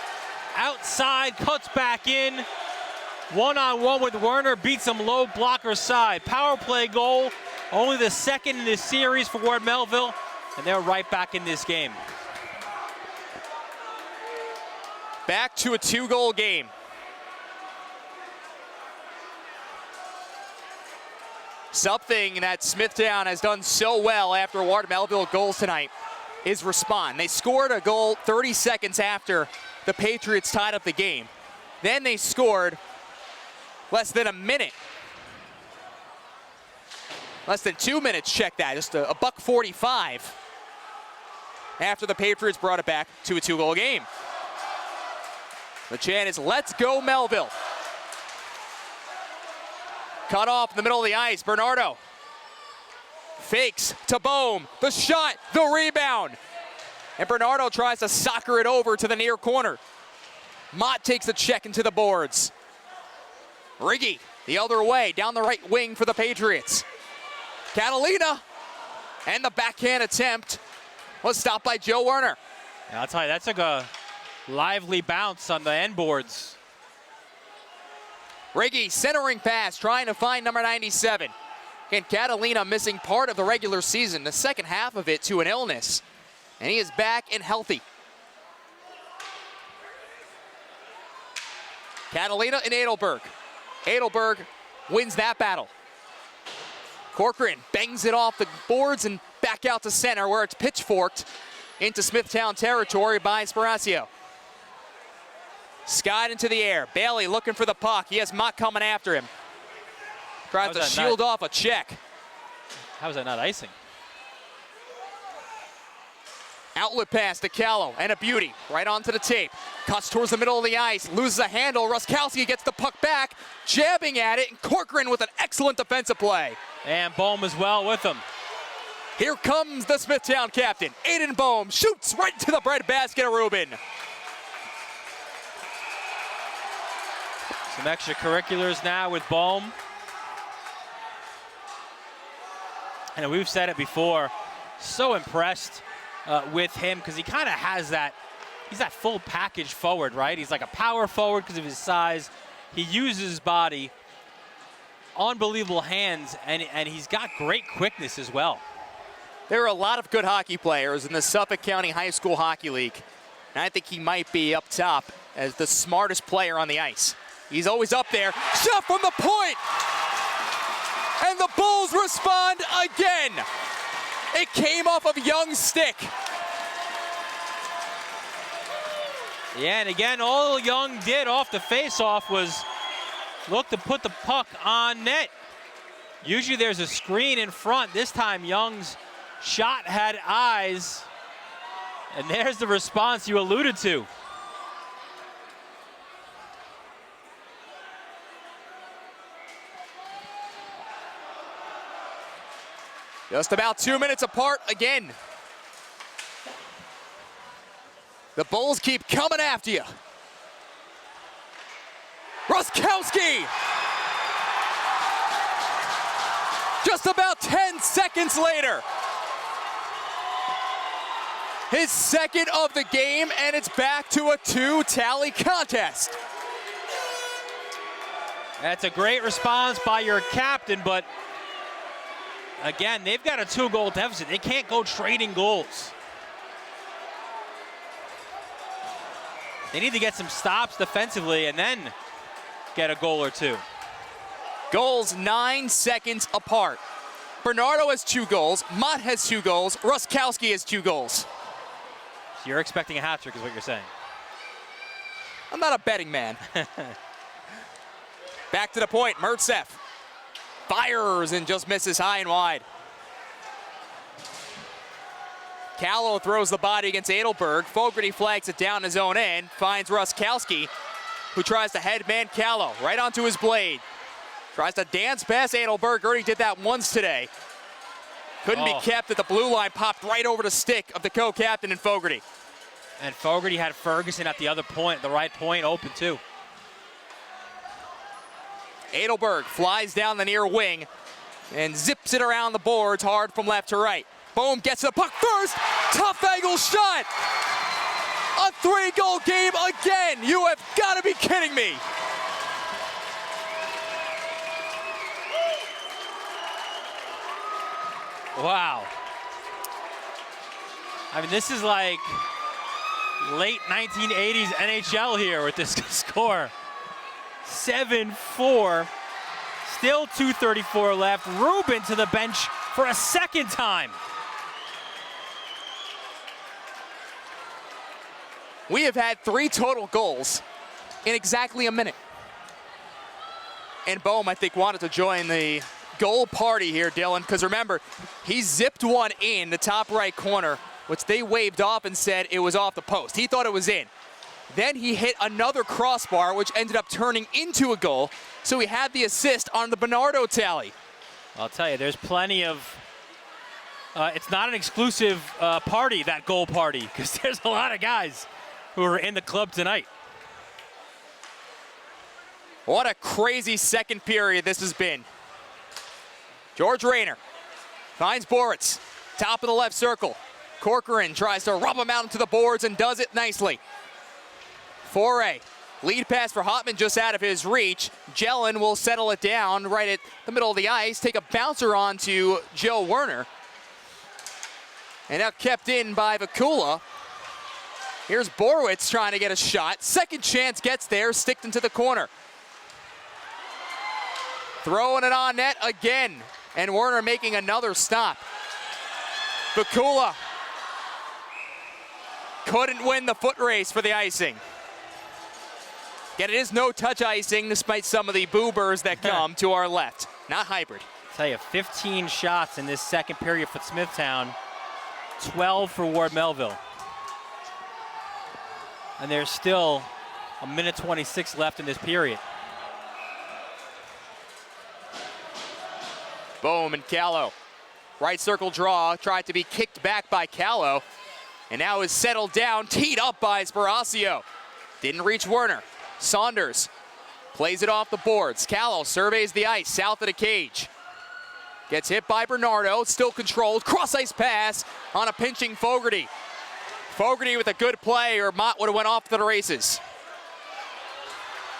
Speaker 4: outside, cuts back in. One-on-one with Werner, beats him low blocker side. Power play goal, only the second in this series for Ward Melville, and they're right back in this game.
Speaker 1: Back to a 2-goal game. Something that Smithtown has done so well after Ward Melville goals tonight is respond. They scored a goal 30 seconds after the Patriots tied up the game. Then they scored less than a minute. Less than 2 minutes, check that, just a $1:45 after the Patriots brought it back to a 2-goal game. The chant is, "Let's go Melville." Cut off in the middle of the ice, Bernardo. Fakes to Bohm, the shot, the rebound. And Bernardo tries to soccer it over to the near corner. Mott takes a check into the boards. Riggy, the other way, down the right wing for the Patriots. Catalina, and the backhand attempt was stopped by Joe Werner.
Speaker 4: Yeah, I'll tell you, that's like a lively bounce on the end boards.
Speaker 1: Riggy centering pass, trying to find number 97. And Catalina missing part of the regular season, the second half of it to an illness. And he is back and healthy. Catalina and Adelberg. Adelberg wins that battle. Corcoran bangs it off the boards and back out to center where it's pitchforked into Smithtown territory by Sparacio. Skied into the air. Bailey looking for the puck. He has Mott coming after him. Tries to shield off a check.
Speaker 4: How is that not icing?
Speaker 1: Outlet pass to Callow, and a beauty. Right onto the tape. Cuts towards the middle of the ice. Loses a handle. Ruskowski gets the puck back. Jabbing at it. And Corcoran with an excellent defensive play.
Speaker 4: And Bohm as well with him.
Speaker 1: Here comes the Smithtown captain. Aiden Bohm shoots right to the breadbasket of Rubin.
Speaker 4: Some extracurriculars now with Bohm. And we've said it before, so impressed with him because he kind of has that, he's that full package forward, right? He's like a power forward because of his size. He uses his body, unbelievable hands, and he's got great quickness as well.
Speaker 1: There are a lot of good hockey players in the Suffolk County High School Hockey League, and I think he might be up top as the smartest player on the ice. He's always up there. Shot from the point! And the Bulls respond again. It came off of Young's stick.
Speaker 4: Yeah, and again, all Young did off the faceoff was look to put the puck on net. Usually there's a screen in front. This time Young's shot had eyes. And there's the response you alluded to.
Speaker 1: Just about 2 minutes apart again. The Bulls keep coming after you. Ruskowski! Just about 10 seconds later. His second of the game, and it's back to a 2-tally contest.
Speaker 4: That's a great response by your captain, but again, they've got a 2-goal deficit. They can't go trading goals. They need to get some stops defensively and then get a goal or two.
Speaker 1: Goals 9 seconds apart. Bernardo has 2 goals, Mott has 2 goals, Ruskowski has 2 goals.
Speaker 4: So you're expecting a hat trick is what you're saying.
Speaker 1: I'm not a betting man. Back to the point, Mertsev fires and just misses high and wide. Callow throws the body against Adelberg. Fogarty flags it down his own end, finds Ruskowski, who tries to headman Callow right onto his blade. Tries to dance past Adelberg. Already did that once today. Couldn't be kept at the blue line, popped right over the stick of the co-captain and Fogarty.
Speaker 4: And Fogarty had Ferguson at the other point, the right point, open too.
Speaker 1: Adelberg flies down the near wing and zips it around the boards hard from left to right. Boom, gets the puck first. Tough angle shot. A 3-goal game again. You have got to be kidding me.
Speaker 4: Wow. I mean, this is like late 1980s NHL here with this score. 7-4. Still 2:34 left. Rubin to the bench for a second time.
Speaker 1: We have had 3 total goals in exactly a minute. And Bohm, I think, wanted to join the goal party here, Dylan, because remember, he zipped one in the top right corner, which they waved off and said it was off the post. He thought it was in. Then he hit another crossbar, which ended up turning into a goal. So he had the assist on the Bernardo tally.
Speaker 4: I'll tell you, there's plenty of, it's not an exclusive party, that goal party, because there's a lot of guys who are in the club tonight.
Speaker 1: What a crazy second period this has been. George Rayner finds Boritz, top of the left circle. Corcoran tries to rub him out into the boards and does it nicely. Foray, lead pass for Hopman just out of his reach. Jelen will settle it down right at the middle of the ice, take a bouncer on to Joe Werner. And now kept in by Vakula. Here's Borowitz trying to get a shot. Second chance gets there, sticked into the corner. Throwing it on net again. And Werner making another stop. Vakula couldn't win the foot race for the icing. Yet it is no-touch icing despite some of the boobers that come to our left. Not hybrid.
Speaker 4: I'll tell you, 15 shots in this second period for Smithtown, 12 for Ward Melville. And there's still a minute 26 left in this period.
Speaker 1: Bohm and Callow. Right circle draw, tried to be kicked back by Callow. And now is settled down, teed up by Sparacio. Didn't reach Werner. Saunders plays it off the boards. Callow surveys the ice south of the cage. Gets hit by Bernardo, still controlled. Cross-ice pass on a pinching Fogarty. Fogarty with a good play, or Mott would have went off to the races.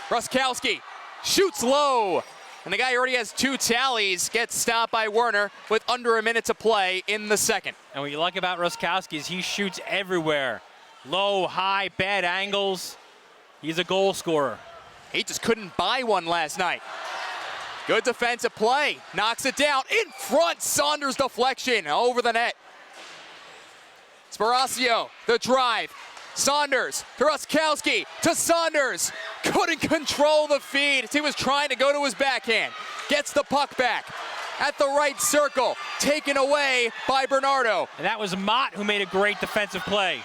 Speaker 1: Ruskowski shoots low. And the guy who already has 2 tallies gets stopped by Werner with under a minute to play in the second.
Speaker 4: And what you like about Ruskowski is he shoots everywhere. Low, high, bad angles. He's a goal scorer.
Speaker 1: He just couldn't buy one last night. Good defensive play. Knocks it down in front. Saunders deflection over the net. Sparacio, the drive. Saunders to Ruskowski to Saunders. Couldn't control the feed as he was trying to go to his backhand. Gets the puck back at the right circle. Taken away by Bernardo.
Speaker 4: And that was Mott who made a great defensive play.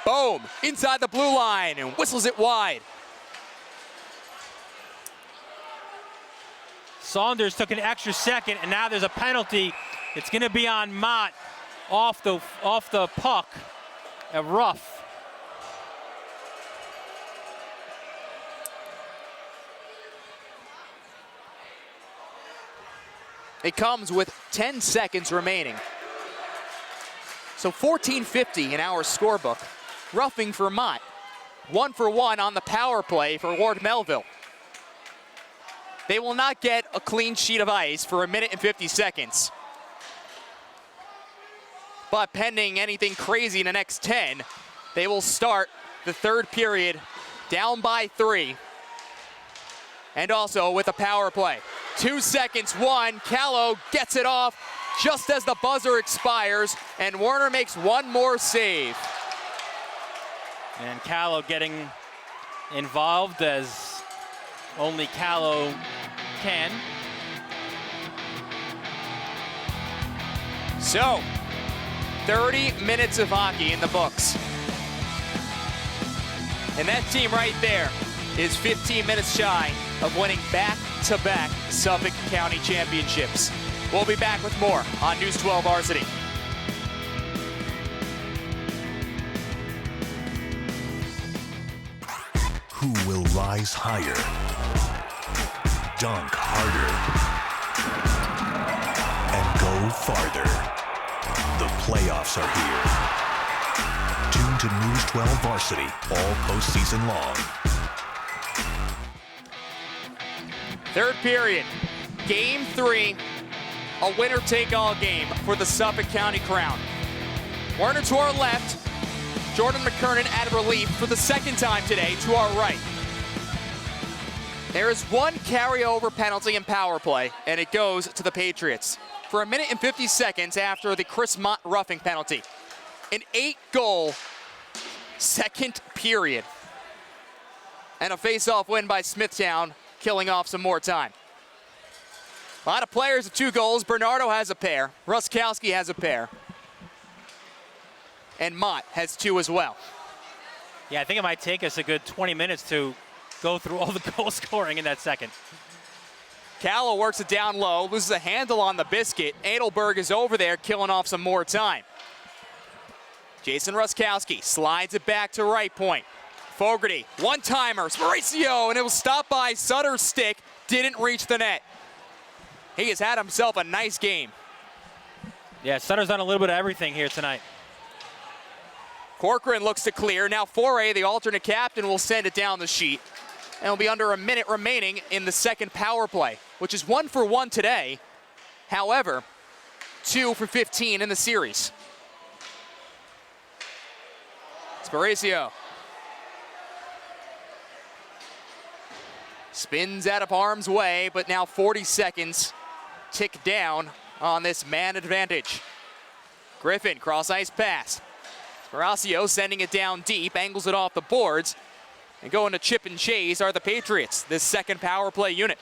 Speaker 1: Boom, inside the blue line and whistles it wide.
Speaker 4: Saunders took an extra second, and now there's a penalty It's going to be on Mott off the puck. A rough.
Speaker 1: It comes with 10 seconds remaining. So 14:50 in our scorebook. Roughing for Mott. 1-for-1 on the power play for Ward Melville. They will not get a clean sheet of ice for 1 minute and 50 seconds. But pending anything crazy in the next 10, they will start the third period down by 3. And also with a power play. 2 seconds, 1, Callow gets it off just as the buzzer expires, and Warner makes one more save.
Speaker 4: And Callow getting involved as only Callow can.
Speaker 1: So, 30 minutes of hockey in the books. And that team right there is 15 minutes shy of winning back-to-back Suffolk County championships. We'll be back with more on News 12 Varsity.
Speaker 3: Who will rise higher, dunk harder, and go farther? The playoffs are here. Tune to News 12 Varsity all postseason long.
Speaker 1: Third period, game 3, a winner-take-all game for the Suffolk County Crown. Warner to our left, Jordan McKernan at relief for the second time today to our right. There is one carryover penalty in power play, and it goes to the Patriots for 1 minute and 50 seconds after the Chris Mott roughing penalty. An 8-goal second period. And a face-off win by Smithtown, killing off some more time. A lot of players with 2 goals. Bernardo has a pair. Ruskowski has a pair. And Mott has 2 as well.
Speaker 4: Yeah, I think it might take us a good 20 minutes to go through all the goal scoring in that second.
Speaker 1: Callow works it down low, loses a handle on the biscuit. Adelberg is over there killing off some more time. Jason Ruskowski slides it back to right point. Fogarty, one-timer, Mauricio, and it was stopped by Sutter's stick, didn't reach the net. He has had himself a nice game.
Speaker 4: Yeah, Sutter's done a little bit of everything here tonight.
Speaker 1: Corcoran looks to clear. Now Foray, the alternate captain, will send it down the sheet. And it'll be under a minute remaining in the second power play, which is 1-for-1 today. However, 2 for 15 in the series. Mauricio. Spins out of harm's way, but now 40 seconds tick down on this man advantage. Griffin, cross-ice pass. Mauricio sending it down deep, angles it off the boards. And going to chip and chase are the Patriots, this second power play unit.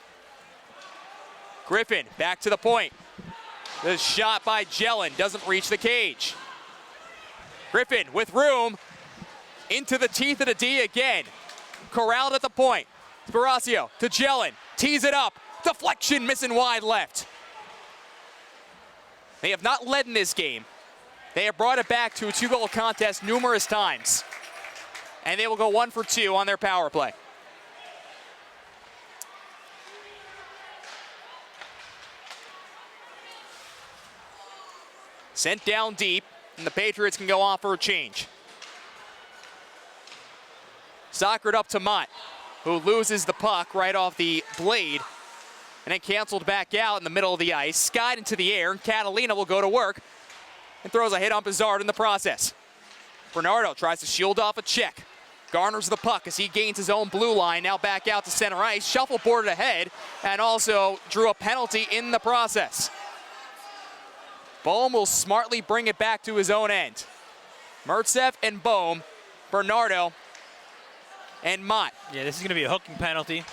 Speaker 1: Griffin, back to the point. The shot by Jellin doesn't reach the cage. Griffin with room, into the teeth of the D again. Corralled at the point. Mauricio to Jellin, tees it up. Deflection missing wide left. They have not led in this game. They have brought it back to a 2-goal contest numerous times. And they will go 1 for 2 on their power play. Sent down deep, and the Patriots can go off for a change. Soccered up to Mott, who loses the puck right off the blade, and then canceled back out in the middle of the ice. Skied into the air, and Catalina will go to work and throws a hit on Bizarre in the process. Bernardo tries to shield off a check. Garners the puck as he gains his own blue line, now back out to center ice, shuffleboarded ahead, and also drew a penalty in the process. Bohm will smartly bring it back to his own end. Mertsev and Bohm, Bernardo and Mott.
Speaker 4: Yeah, this is going to be a hooking penalty.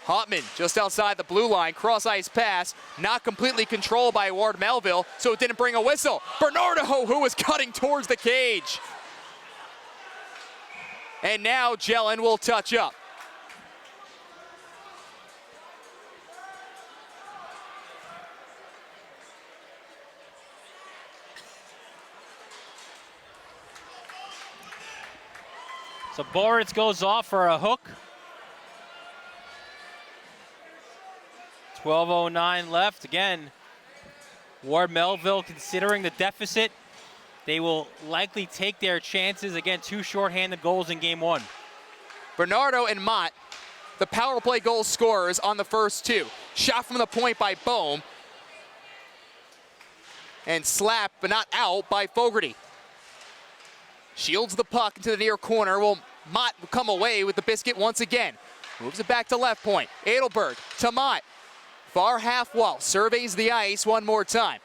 Speaker 1: Hauptman just outside the blue line, cross-ice pass, not completely controlled by Ward Melville, so it didn't bring a whistle. Bernardo, who was cutting towards the cage. And now Jellin will touch up.
Speaker 4: So Boritz goes off for a hook. 12:09 left. Again, Ward Melville considering the deficit. They will likely take their chances. Again, 2 shorthanded goals in game 1.
Speaker 1: Bernardo and Mott, the power play goal scorers on the first 2. Shot from the point by Bohm. And slapped, but not out, by Fogarty. Shields the puck into the near corner. Well, Mott will come away with the biscuit once again. Moves it back to left point. Edelberg to Mott. Far half wall, surveys the ice one more time.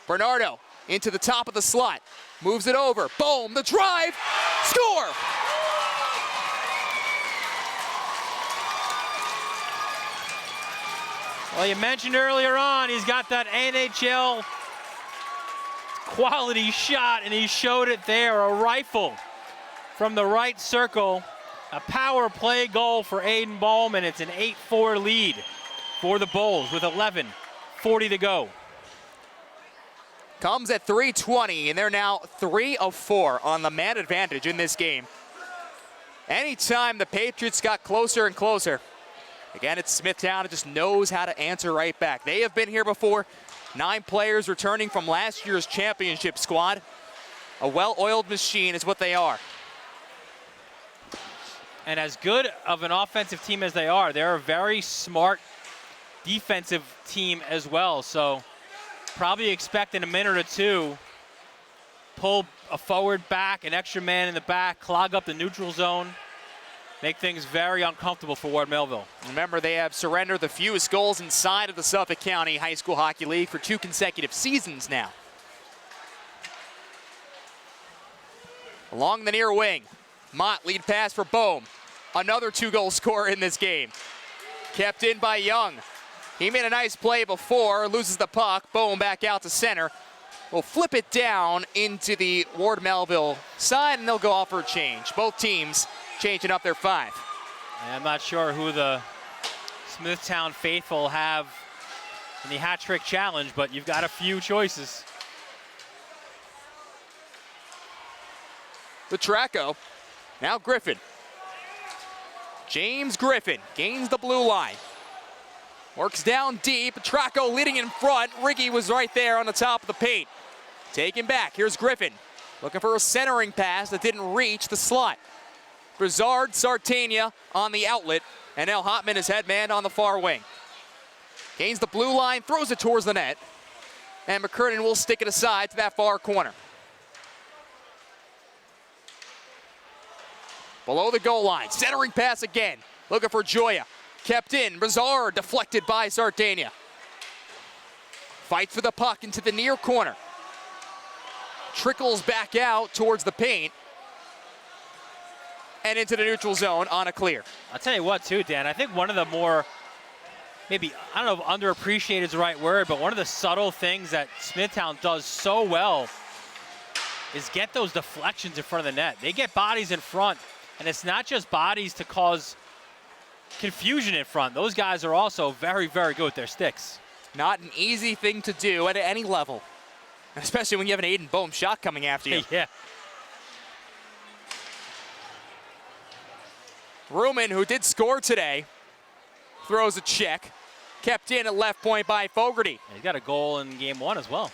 Speaker 1: Bernardo into the top of the slot. Moves it over. Boom, the drive. Score!
Speaker 4: Well, you mentioned earlier on, he's got that NHL quality shot, and he showed it there. A rifle from the right circle. A power play goal for Aiden Bohm, and it's an 8-4 lead for the Bulls with 11:40 to go.
Speaker 1: Comes at 3:20, and they're now 3 of 4 on the man advantage in this game. Anytime the Patriots got closer and closer, again, it's Smithtown. It just knows how to answer right back. They have been here before. 9 players returning from last year's championship squad. A well-oiled machine is what they are.
Speaker 4: And as good of an offensive team as they are, they're a very smart defensive team as well. So probably expect in a minute or two, pull a forward back, an extra man in the back, clog up the neutral zone, make things very uncomfortable for Ward Melville.
Speaker 1: Remember, they have surrendered the fewest goals inside of the Suffolk County High School Hockey League for 2 consecutive seasons now. Along the near wing, Mott lead pass for Bohm. Another 2-goal scorer in this game. Kept in by Young. He made a nice play before, loses the puck. Bohm back out to center. Will flip it down into the Ward Melville side, and they'll go off for a change. Both teams changing up their 5.
Speaker 4: And I'm not sure who the Smithtown faithful have in the hat trick challenge, but you've got a few choices.
Speaker 1: The Traco, now Griffin. James Griffin gains the blue line. Works down deep. Traco leading in front. Riggy was right there on the top of the paint. Taken back. Here's Griffin. Looking for a centering pass that didn't reach the slot. Brizard, Sartania on the outlet. And now Hotman is head man on the far wing. Gains the blue line, throws it towards the net. And McKernan will stick it aside to that far corner. Below the goal line. Centering pass again. Looking for Joya. Kept in. Brizard deflected by Sartania. Fights for the puck into the near corner. Trickles back out towards the paint. And into the neutral zone on a clear.
Speaker 4: I'll tell you what, too, Dan. I think one of the more, maybe, I don't know if underappreciated is the right word, but one of the subtle things that Smithtown does so well is get those deflections in front of the net. They get bodies in front, and it's not just bodies to cause confusion in front. Those guys are also very, very good with their sticks.
Speaker 1: Not an easy thing to do at any level, especially when you have an Aiden Bohm shot coming after you.
Speaker 4: Yeah.
Speaker 1: Ruman, who did score today, throws a check. Kept in at left point by Fogarty.
Speaker 4: He got a goal in game 1 as well.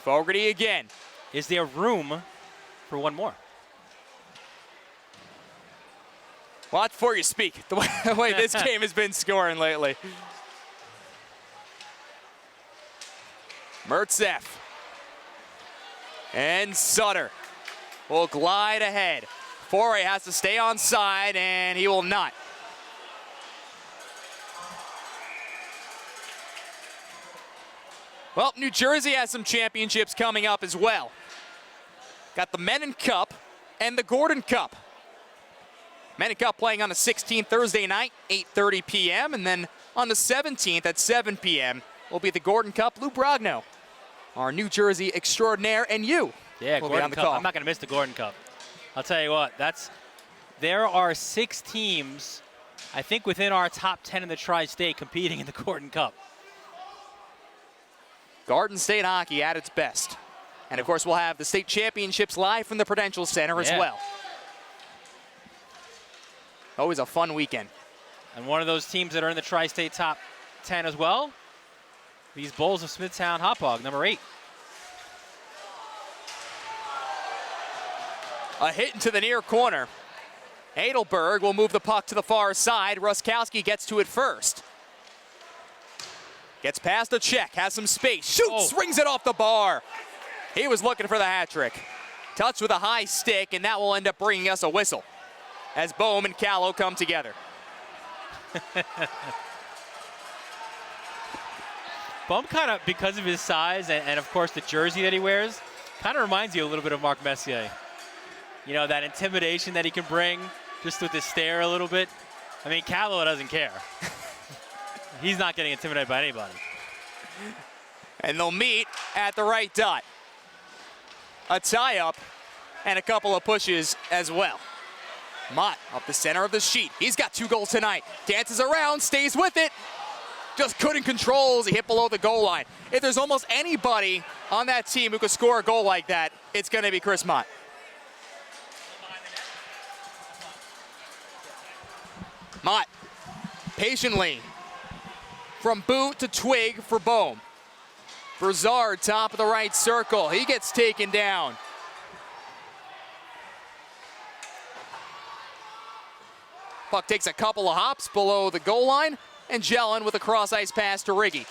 Speaker 1: Fogarty again.
Speaker 4: Is there room for one more?
Speaker 1: Watch before you speak, the way this game has been scoring lately. Mertzeff and Sutter will glide ahead. Foray has to stay on side, and he will not. Well, New Jersey has some championships coming up as well. Got the Menin Cup and the Gordon Cup. Menin Cup playing on the 16th Thursday night, 8:30 p.m. And then on the 17th at 7 p.m. will be the Gordon Cup. Lou Brogno, our New Jersey extraordinaire, and you
Speaker 4: Yeah,
Speaker 1: will
Speaker 4: Gordon
Speaker 1: be on the
Speaker 4: Cup.
Speaker 1: call.
Speaker 4: I'm not going to miss the Gordon Cup. I'll tell you what, there are 6 teams, I think, within our top 10 in the Tri-State competing in the Gordon Cup.
Speaker 1: Garden State hockey at its best. And of course, we'll have the state championships live from the Prudential Center as well. Always a fun weekend.
Speaker 4: And one of those teams that are in the Tri-State top 10 as well, these Bulls of Smithtown Hauppauge, number 8.
Speaker 1: A hit into the near corner. Adelberg will move the puck to the far side. Ruskowski gets to it first. Gets past the check, has some space, shoots, rings it off the bar. He was looking for the hat trick. Touch with a high stick, and that will end up bringing us a whistle as Bohm and Callow come together.
Speaker 4: Bohm kind of, because of his size and of course the jersey that he wears, kind of reminds you a little bit of Mark Messier. You know, that intimidation that he can bring just with his stare a little bit. I mean, Callow doesn't care. He's not getting intimidated by anybody.
Speaker 1: And they'll meet at the right dot. A tie-up and a couple of pushes as well. Mott up the center of the sheet. He's got 2 goals tonight. Dances around, stays with it. Just couldn't control as he hit below the goal line. If there's almost anybody on that team who could score a goal like that, it's going to be Chris Mott. Mott, patiently, from boot to twig for Bohm. Broussard, top of the right circle. He gets taken down. Puck takes a couple of hops below the goal line, and Jelen with a cross-ice pass to Riggy.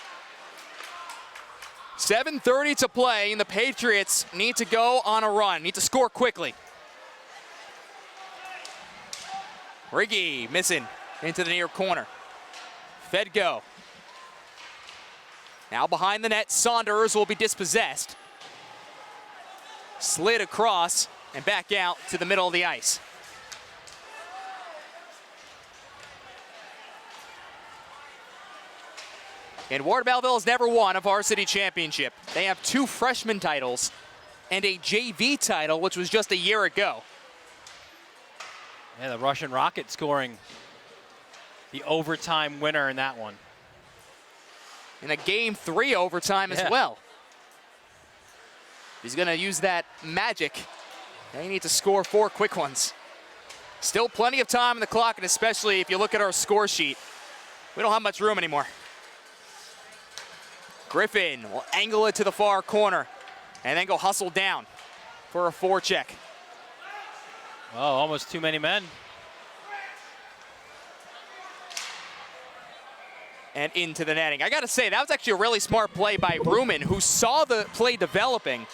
Speaker 1: 7:30 to play, and the Patriots need to go on a run, need to score quickly. Riggy missing into the near corner. Fedgo. Now behind the net, Saunders will be dispossessed. Slid across and back out to the middle of the ice. And Ward Melville has never won a varsity championship. They have 2 freshman titles and a JV title, which was just a year ago.
Speaker 4: Yeah, the Russian Rocket scoring the overtime winner in that one.
Speaker 1: In a Game 3 overtime as well. He's going to use that magic. They need to score 4 quick ones. Still plenty of time on the clock, and especially if you look at our score sheet, we don't have much room anymore. Griffin will angle it to the far corner and then go hustle down for a forecheck.
Speaker 4: Oh, almost too many men.
Speaker 1: And into the netting. I got to say, that was actually a really smart play by Ruman, who saw the play developing.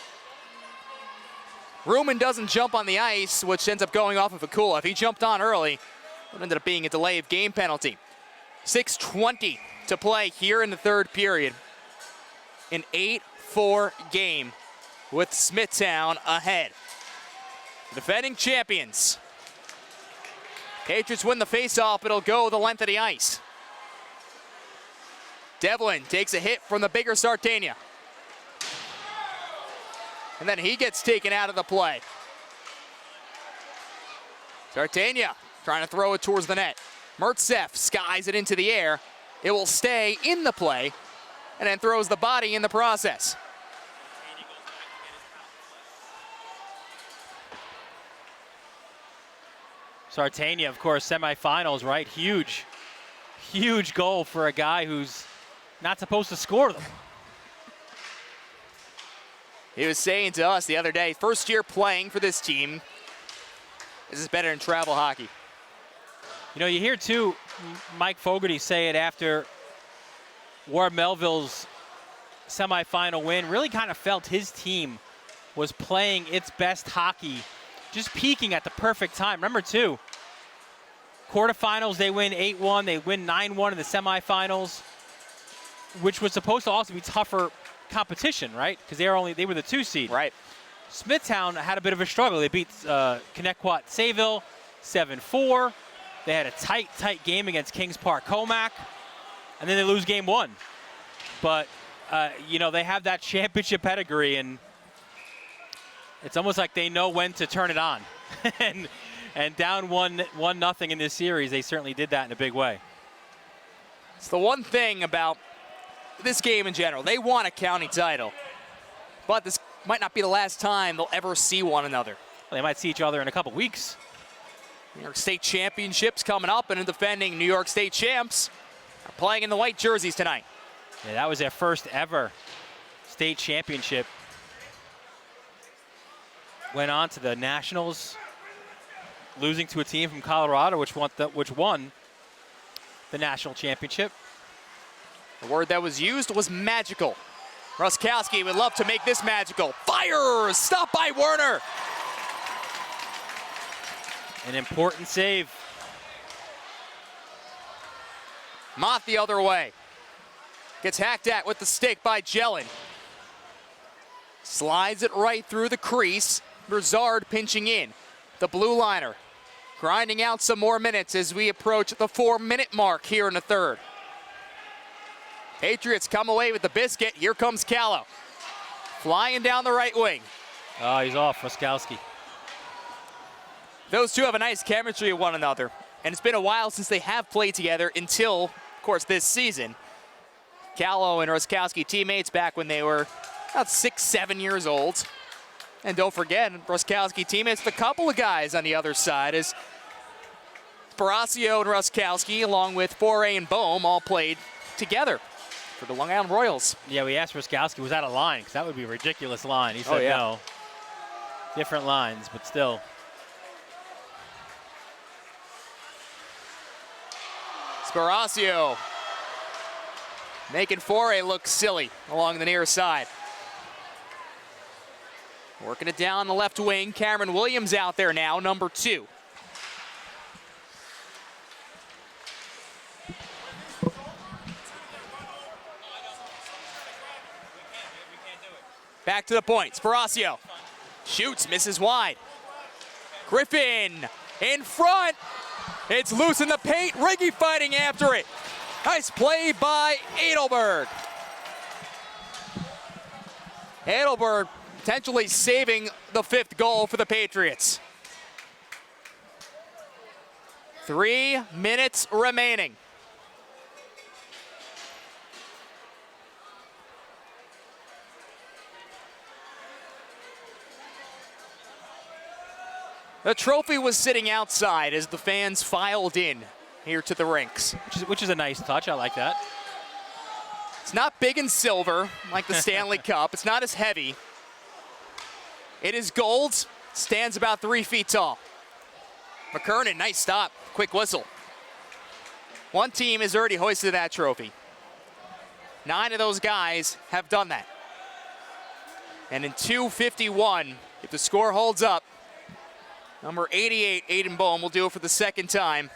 Speaker 1: Ruman doesn't jump on the ice, which ends up going off of Akula. If he jumped on early, it ended up being a delay of game penalty. 6:20 to play here in the 3rd period. An 8-4 game with Smithtown ahead. The defending champions. Patriots win the faceoff. It'll go the length of the ice. Devlin takes a hit from the bigger Sartania. And then he gets taken out of the play. Sartania trying to throw it towards the net. Mertsev skies it into the air. It will stay in the play and then throws the body in the process.
Speaker 4: Sartania, of course, semifinals, right? Huge, huge goal for a guy who's not supposed to score them.
Speaker 1: He was saying to us the other day, first year playing for this team, this is better than travel hockey.
Speaker 4: You know, you hear, too, Mike Fogarty say it after Ward Melville's semifinal win. Really kind of felt his team was playing its best hockey, just peaking at the perfect time. Remember, too, quarterfinals, they win 8-1. They win 9-1 in the semifinals, which was supposed to also be tougher competition, right? Because they were the 2 seed.
Speaker 1: Right.
Speaker 4: Smithtown had a bit of a struggle. They beat Connecticut Sayville 7-4. They had a tight game against Kings Park Comac, and then they lose game 1. But you know, they have that championship pedigree, and it's almost like they know when to turn it on. and down 1-0 in this series, they certainly did that in a big way.
Speaker 1: It's the one thing about this game in general. They won a county title, but this might not be the last time they'll ever see one another.
Speaker 4: Well, they might see each other in a couple weeks.
Speaker 1: New York State Championships coming up, and the defending New York State champs are playing in the white jerseys tonight.
Speaker 4: Yeah, that was their first ever state championship. Went on to the Nationals, losing to a team from Colorado, which won the national championship.
Speaker 1: The word that was used was magical. Ruskowski would love to make this magical. Fires! Stopped by Werner.
Speaker 4: An important save.
Speaker 1: Mott the other way. Gets hacked at with the stick by Jelen. Slides it right through the crease. Broussard pinching in. The blue liner grinding out some more minutes as we approach the 4-minute mark here in the third. Patriots come away with the biscuit. Here comes Callow. Flying down the right wing.
Speaker 4: Oh, he's off, Ruskowski.
Speaker 1: Those two have a nice chemistry with one another. And it's been a while since they have played together until, of course, this season. Callow and Ruskowski teammates back when they were about 6-7 years old. And don't forget, Ruskowski teammates, the couple of guys on the other side as Sparacio and Ruskowski, along with Foray and Bohm, all played together for the Long Island Royals.
Speaker 4: Yeah, we asked Ruskowski, was that a line? Because that would be a ridiculous line. He said no. Different lines, but still.
Speaker 1: Sparacio making Foray look silly along the near side. Working it down the left wing. Cameron Williams out there now, number 2. Back to the point. Sparacio shoots, misses wide. Griffin in front. It's loose in the paint. Riggy fighting after it. Nice play by Adelberg. Adelberg potentially saving the 5th goal for the Patriots. 3 minutes remaining. The trophy was sitting outside as the fans filed in here to the rinks.
Speaker 4: Which is a nice touch. I like that.
Speaker 1: It's not big and silver like the Stanley Cup. It's not as heavy. It is gold, stands about 3 feet tall. McKernan, nice stop, quick whistle. One team has already hoisted that trophy. 9 of those guys have done that. And in 2:51, if the score holds up, number 88, Aiden Bohm, will do it for the 2nd time.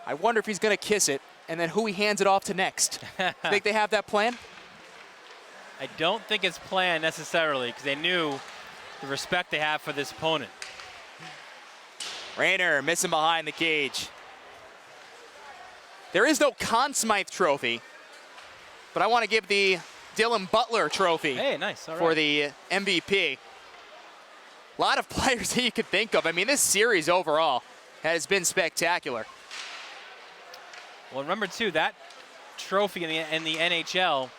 Speaker 1: I wonder if he's going to kiss it, and then who he hands it off to next. Think they have that plan?
Speaker 4: I don't think it's planned necessarily, because they knew the respect they have for this opponent.
Speaker 1: Rayner missing behind the cage. There is no Conn Smythe trophy, but I want to give the Dylan Butler trophy for the MVP. A lot of players that you could think of. I mean, this series overall has been spectacular.
Speaker 4: Well, remember too, that trophy in the NHL,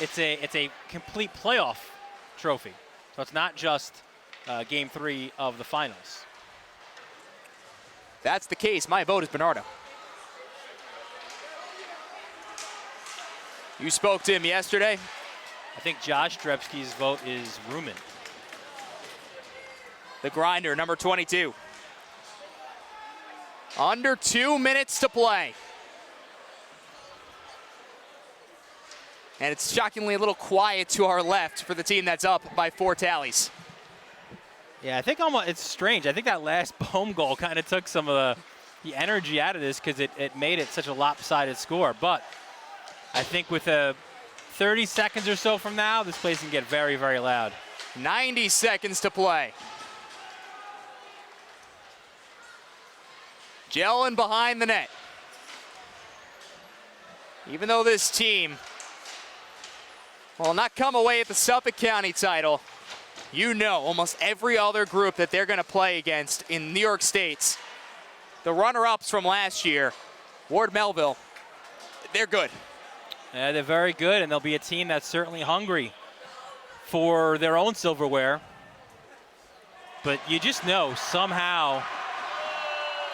Speaker 4: it's a complete playoff trophy. So it's not just Game 3 of the finals.
Speaker 1: That's the case. My vote is Bernardo. You spoke to him yesterday.
Speaker 4: I think Josh Drebsky's vote is Rumen.
Speaker 1: The grinder, number 22. Under 2 minutes to play. And it's shockingly a little quiet to our left for the team that's up by 4 tallies.
Speaker 4: Yeah, I think it's strange. I think that last Bohm goal kind of took some of the energy out of this because it made it such a lopsided score. But I think with 30 seconds or so from now, this place can get very, very loud.
Speaker 1: 90 seconds to play. Jelen behind the net. Even though this team will not come away with the Suffolk County title, you know almost every other group that they're going to play against in New York State's, the runner-ups from last year, Ward Melville, they're good.
Speaker 4: Yeah, they're very good, and they'll be a team that's certainly hungry for their own silverware. But you just know somehow,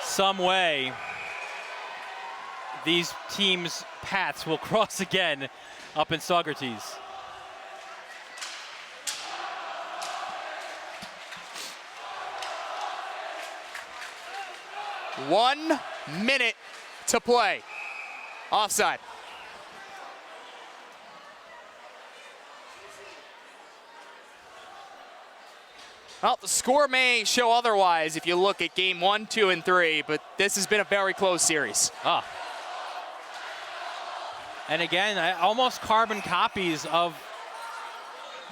Speaker 4: some way, these teams' paths will cross again up in Socrates.
Speaker 1: One minute to play. Offside. Well, the score may show otherwise if you look at game 1, 2, and 3, but this has been a very close series.
Speaker 4: And again, almost carbon copies of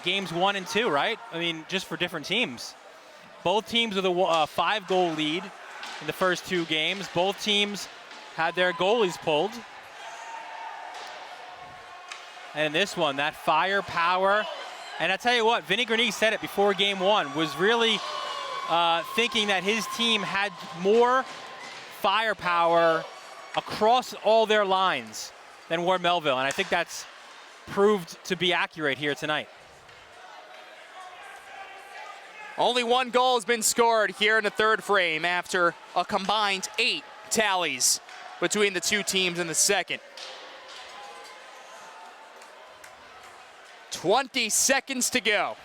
Speaker 4: games 1 and 2, right? I mean, just for different teams. Both teams with a 5-goal lead in the first 2 games. Both teams had their goalies pulled. And in this one, that firepower. And I tell you what, Vinny Grenier said it before game 1, was really thinking that his team had more firepower across all their lines than Ward Melville. And I think that's proved to be accurate here tonight.
Speaker 1: Only 1 goal has been scored here in the third frame after a combined 8 tallies between the 2 teams in the second. 20 seconds to go.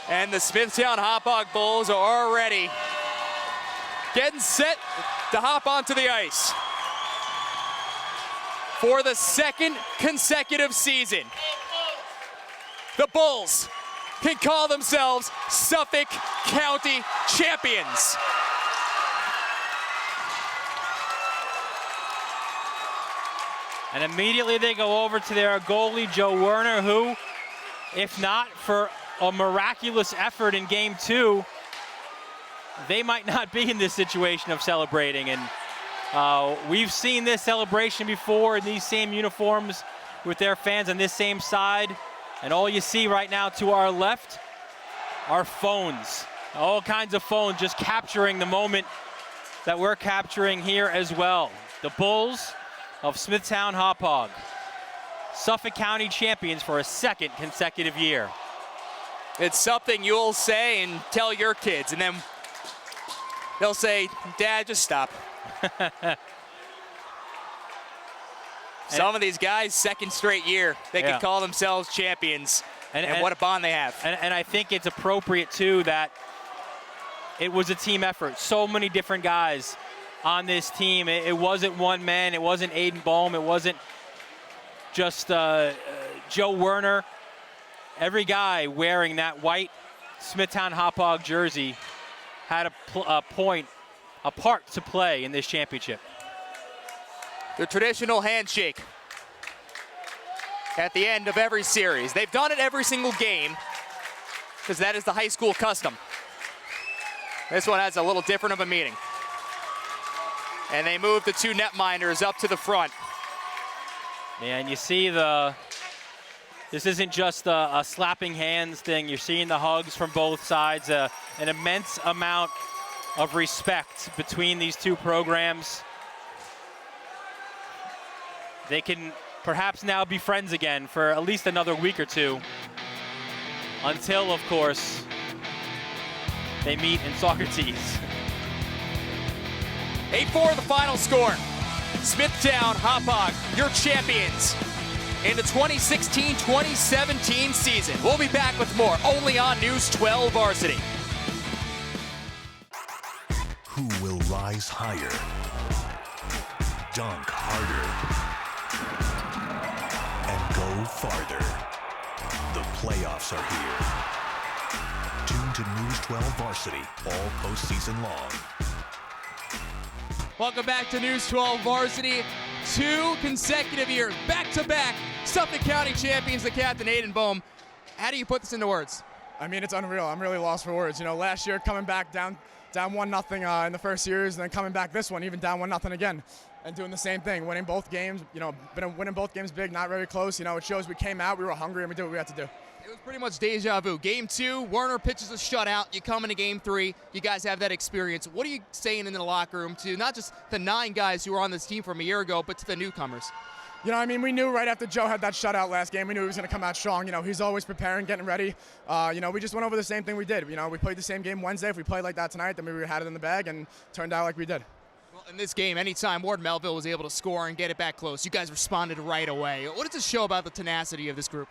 Speaker 1: And the Smithtown Hauppauge Bulls are already getting set to hop onto the ice for the second consecutive season. The Bulls can call themselves Suffolk County champions.
Speaker 4: And immediately they go over to their goalie, Joe Werner, who, if not for a miraculous effort in game 2, they might not be in this situation of celebrating. And we've seen this celebration before in these same uniforms with their fans on this same side. And all you see right now to our left are phones, all kinds of phones just capturing the moment that we're capturing here as well. The Bulls of Smithtown Hauppauge, Suffolk County champions for a second consecutive year.
Speaker 1: It's something you'll say and tell your kids, and then they'll say, Dad, just stop. Some of these guys, second straight year, they can call themselves champions, and what a bond they have.
Speaker 4: And I think it's appropriate, too, that it was a team effort. So many different guys on this team. It wasn't one man. It wasn't Aiden Bohm. It wasn't just Joe Werner. Every guy wearing that white Smithtown Hauppauge jersey had a part to play in this championship.
Speaker 1: The traditional handshake at the end of every series. They've done it every single game because that is the high school custom. This one has a little different of a meaning. And they move the 2 netminders up to the front.
Speaker 4: Yeah, and you see this isn't just a slapping hands thing. You're seeing the hugs from both sides, an immense amount of respect between these 2 programs. They can perhaps now be friends again for at least another week or 2 until, of course, they meet in Socrates.
Speaker 1: 8-4 the final score. Smithtown Hauppauge, your champions in the 2016-2017 season. We'll be back with more only on News 12 Varsity.
Speaker 3: Who will rise higher, dunk harder, and go farther? The playoffs are here. Tune to News 12 Varsity all postseason long.
Speaker 1: Welcome back to News 12 Varsity. 2 consecutive years, back-to-back, Suffolk County champions, the captain, Aiden Bohm. How do you put this into words?
Speaker 5: I mean, it's unreal. I'm really lost for words. You know, last year coming back down 1-0 in the first series, and then coming back this one, even down 1-0 again, and doing the same thing, winning both games. You know, winning both games big, not very close. You know, it shows we came out, we were hungry, and we did what we had to do.
Speaker 1: It was pretty much deja vu. Game 2, Werner pitches a shutout. You come into game 3. You guys have that experience. What are you saying in the locker room to not just the 9 guys who were on this team from a year ago, but to the newcomers?
Speaker 5: You know, I mean, we knew right after Joe had that shutout last game, we knew he was going to come out strong. You know, he's always preparing, getting ready. You know, we just went over the same thing we did. You know, we played the same game Wednesday. If we played like that tonight, then we would have had it in the bag, and turned out like we did.
Speaker 1: Well, in this game, anytime Ward Melville was able to score and get it back close, you guys responded right away. What does this show about the tenacity of this group?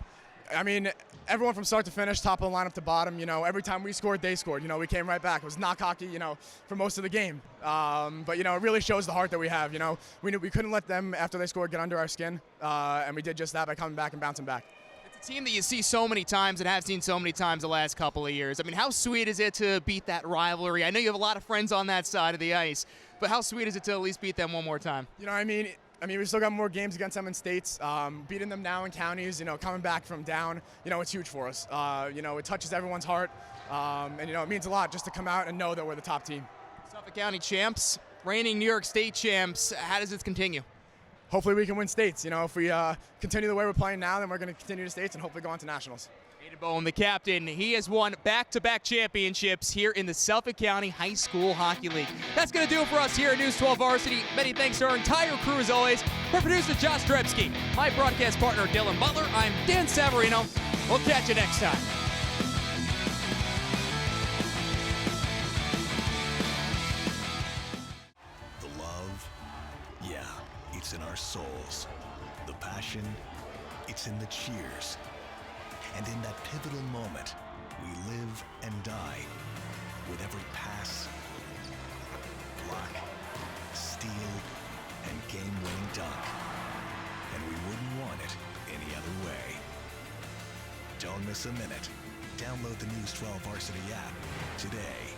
Speaker 5: I mean, everyone from start to finish, top of the lineup to bottom, you know, every time we scored, they scored. You know, we came right back. It was knock hockey, you know, for most of the game. But, you know, it really shows the heart that we have. You know, we knew we couldn't let them, after they scored, get under our skin. And we did just that by coming back and bouncing back.
Speaker 1: It's a team that you see so many times and have seen so many times the last couple of years. I mean, how sweet is it to beat that rivalry? I know you have a lot of friends on that side of the ice, but how sweet is it to at least beat them one more time?
Speaker 5: You know, I mean, we still got more games against them in states. Beating them now in counties, you know, coming back from down, you know, it's huge for us. You know, it touches everyone's heart. And, you know, it means a lot just to come out and know that we're the top team.
Speaker 1: Suffolk County champs, reigning New York State champs. How does this continue?
Speaker 5: Hopefully we can win states. You know, if we continue the way we're playing now, then we're going to continue to states and hopefully go on to nationals.
Speaker 1: Aiden Bowen, the captain, he has won back-to-back championships here in the Suffolk County High School Hockey League. That's going to do it for us here at News 12 Varsity. Many thanks to our entire crew as always. For producer Josh Drebsky, my broadcast partner Dylan Butler, I'm Dan Savarino. We'll catch you next time.
Speaker 3: The love, yeah, it's in our souls. The passion, it's in the cheers. And in that pivotal moment, we live and die with every pass, block, steal, and game-winning dunk. And we wouldn't want it any other way. Don't miss a minute. Download the News 12 Varsity app today.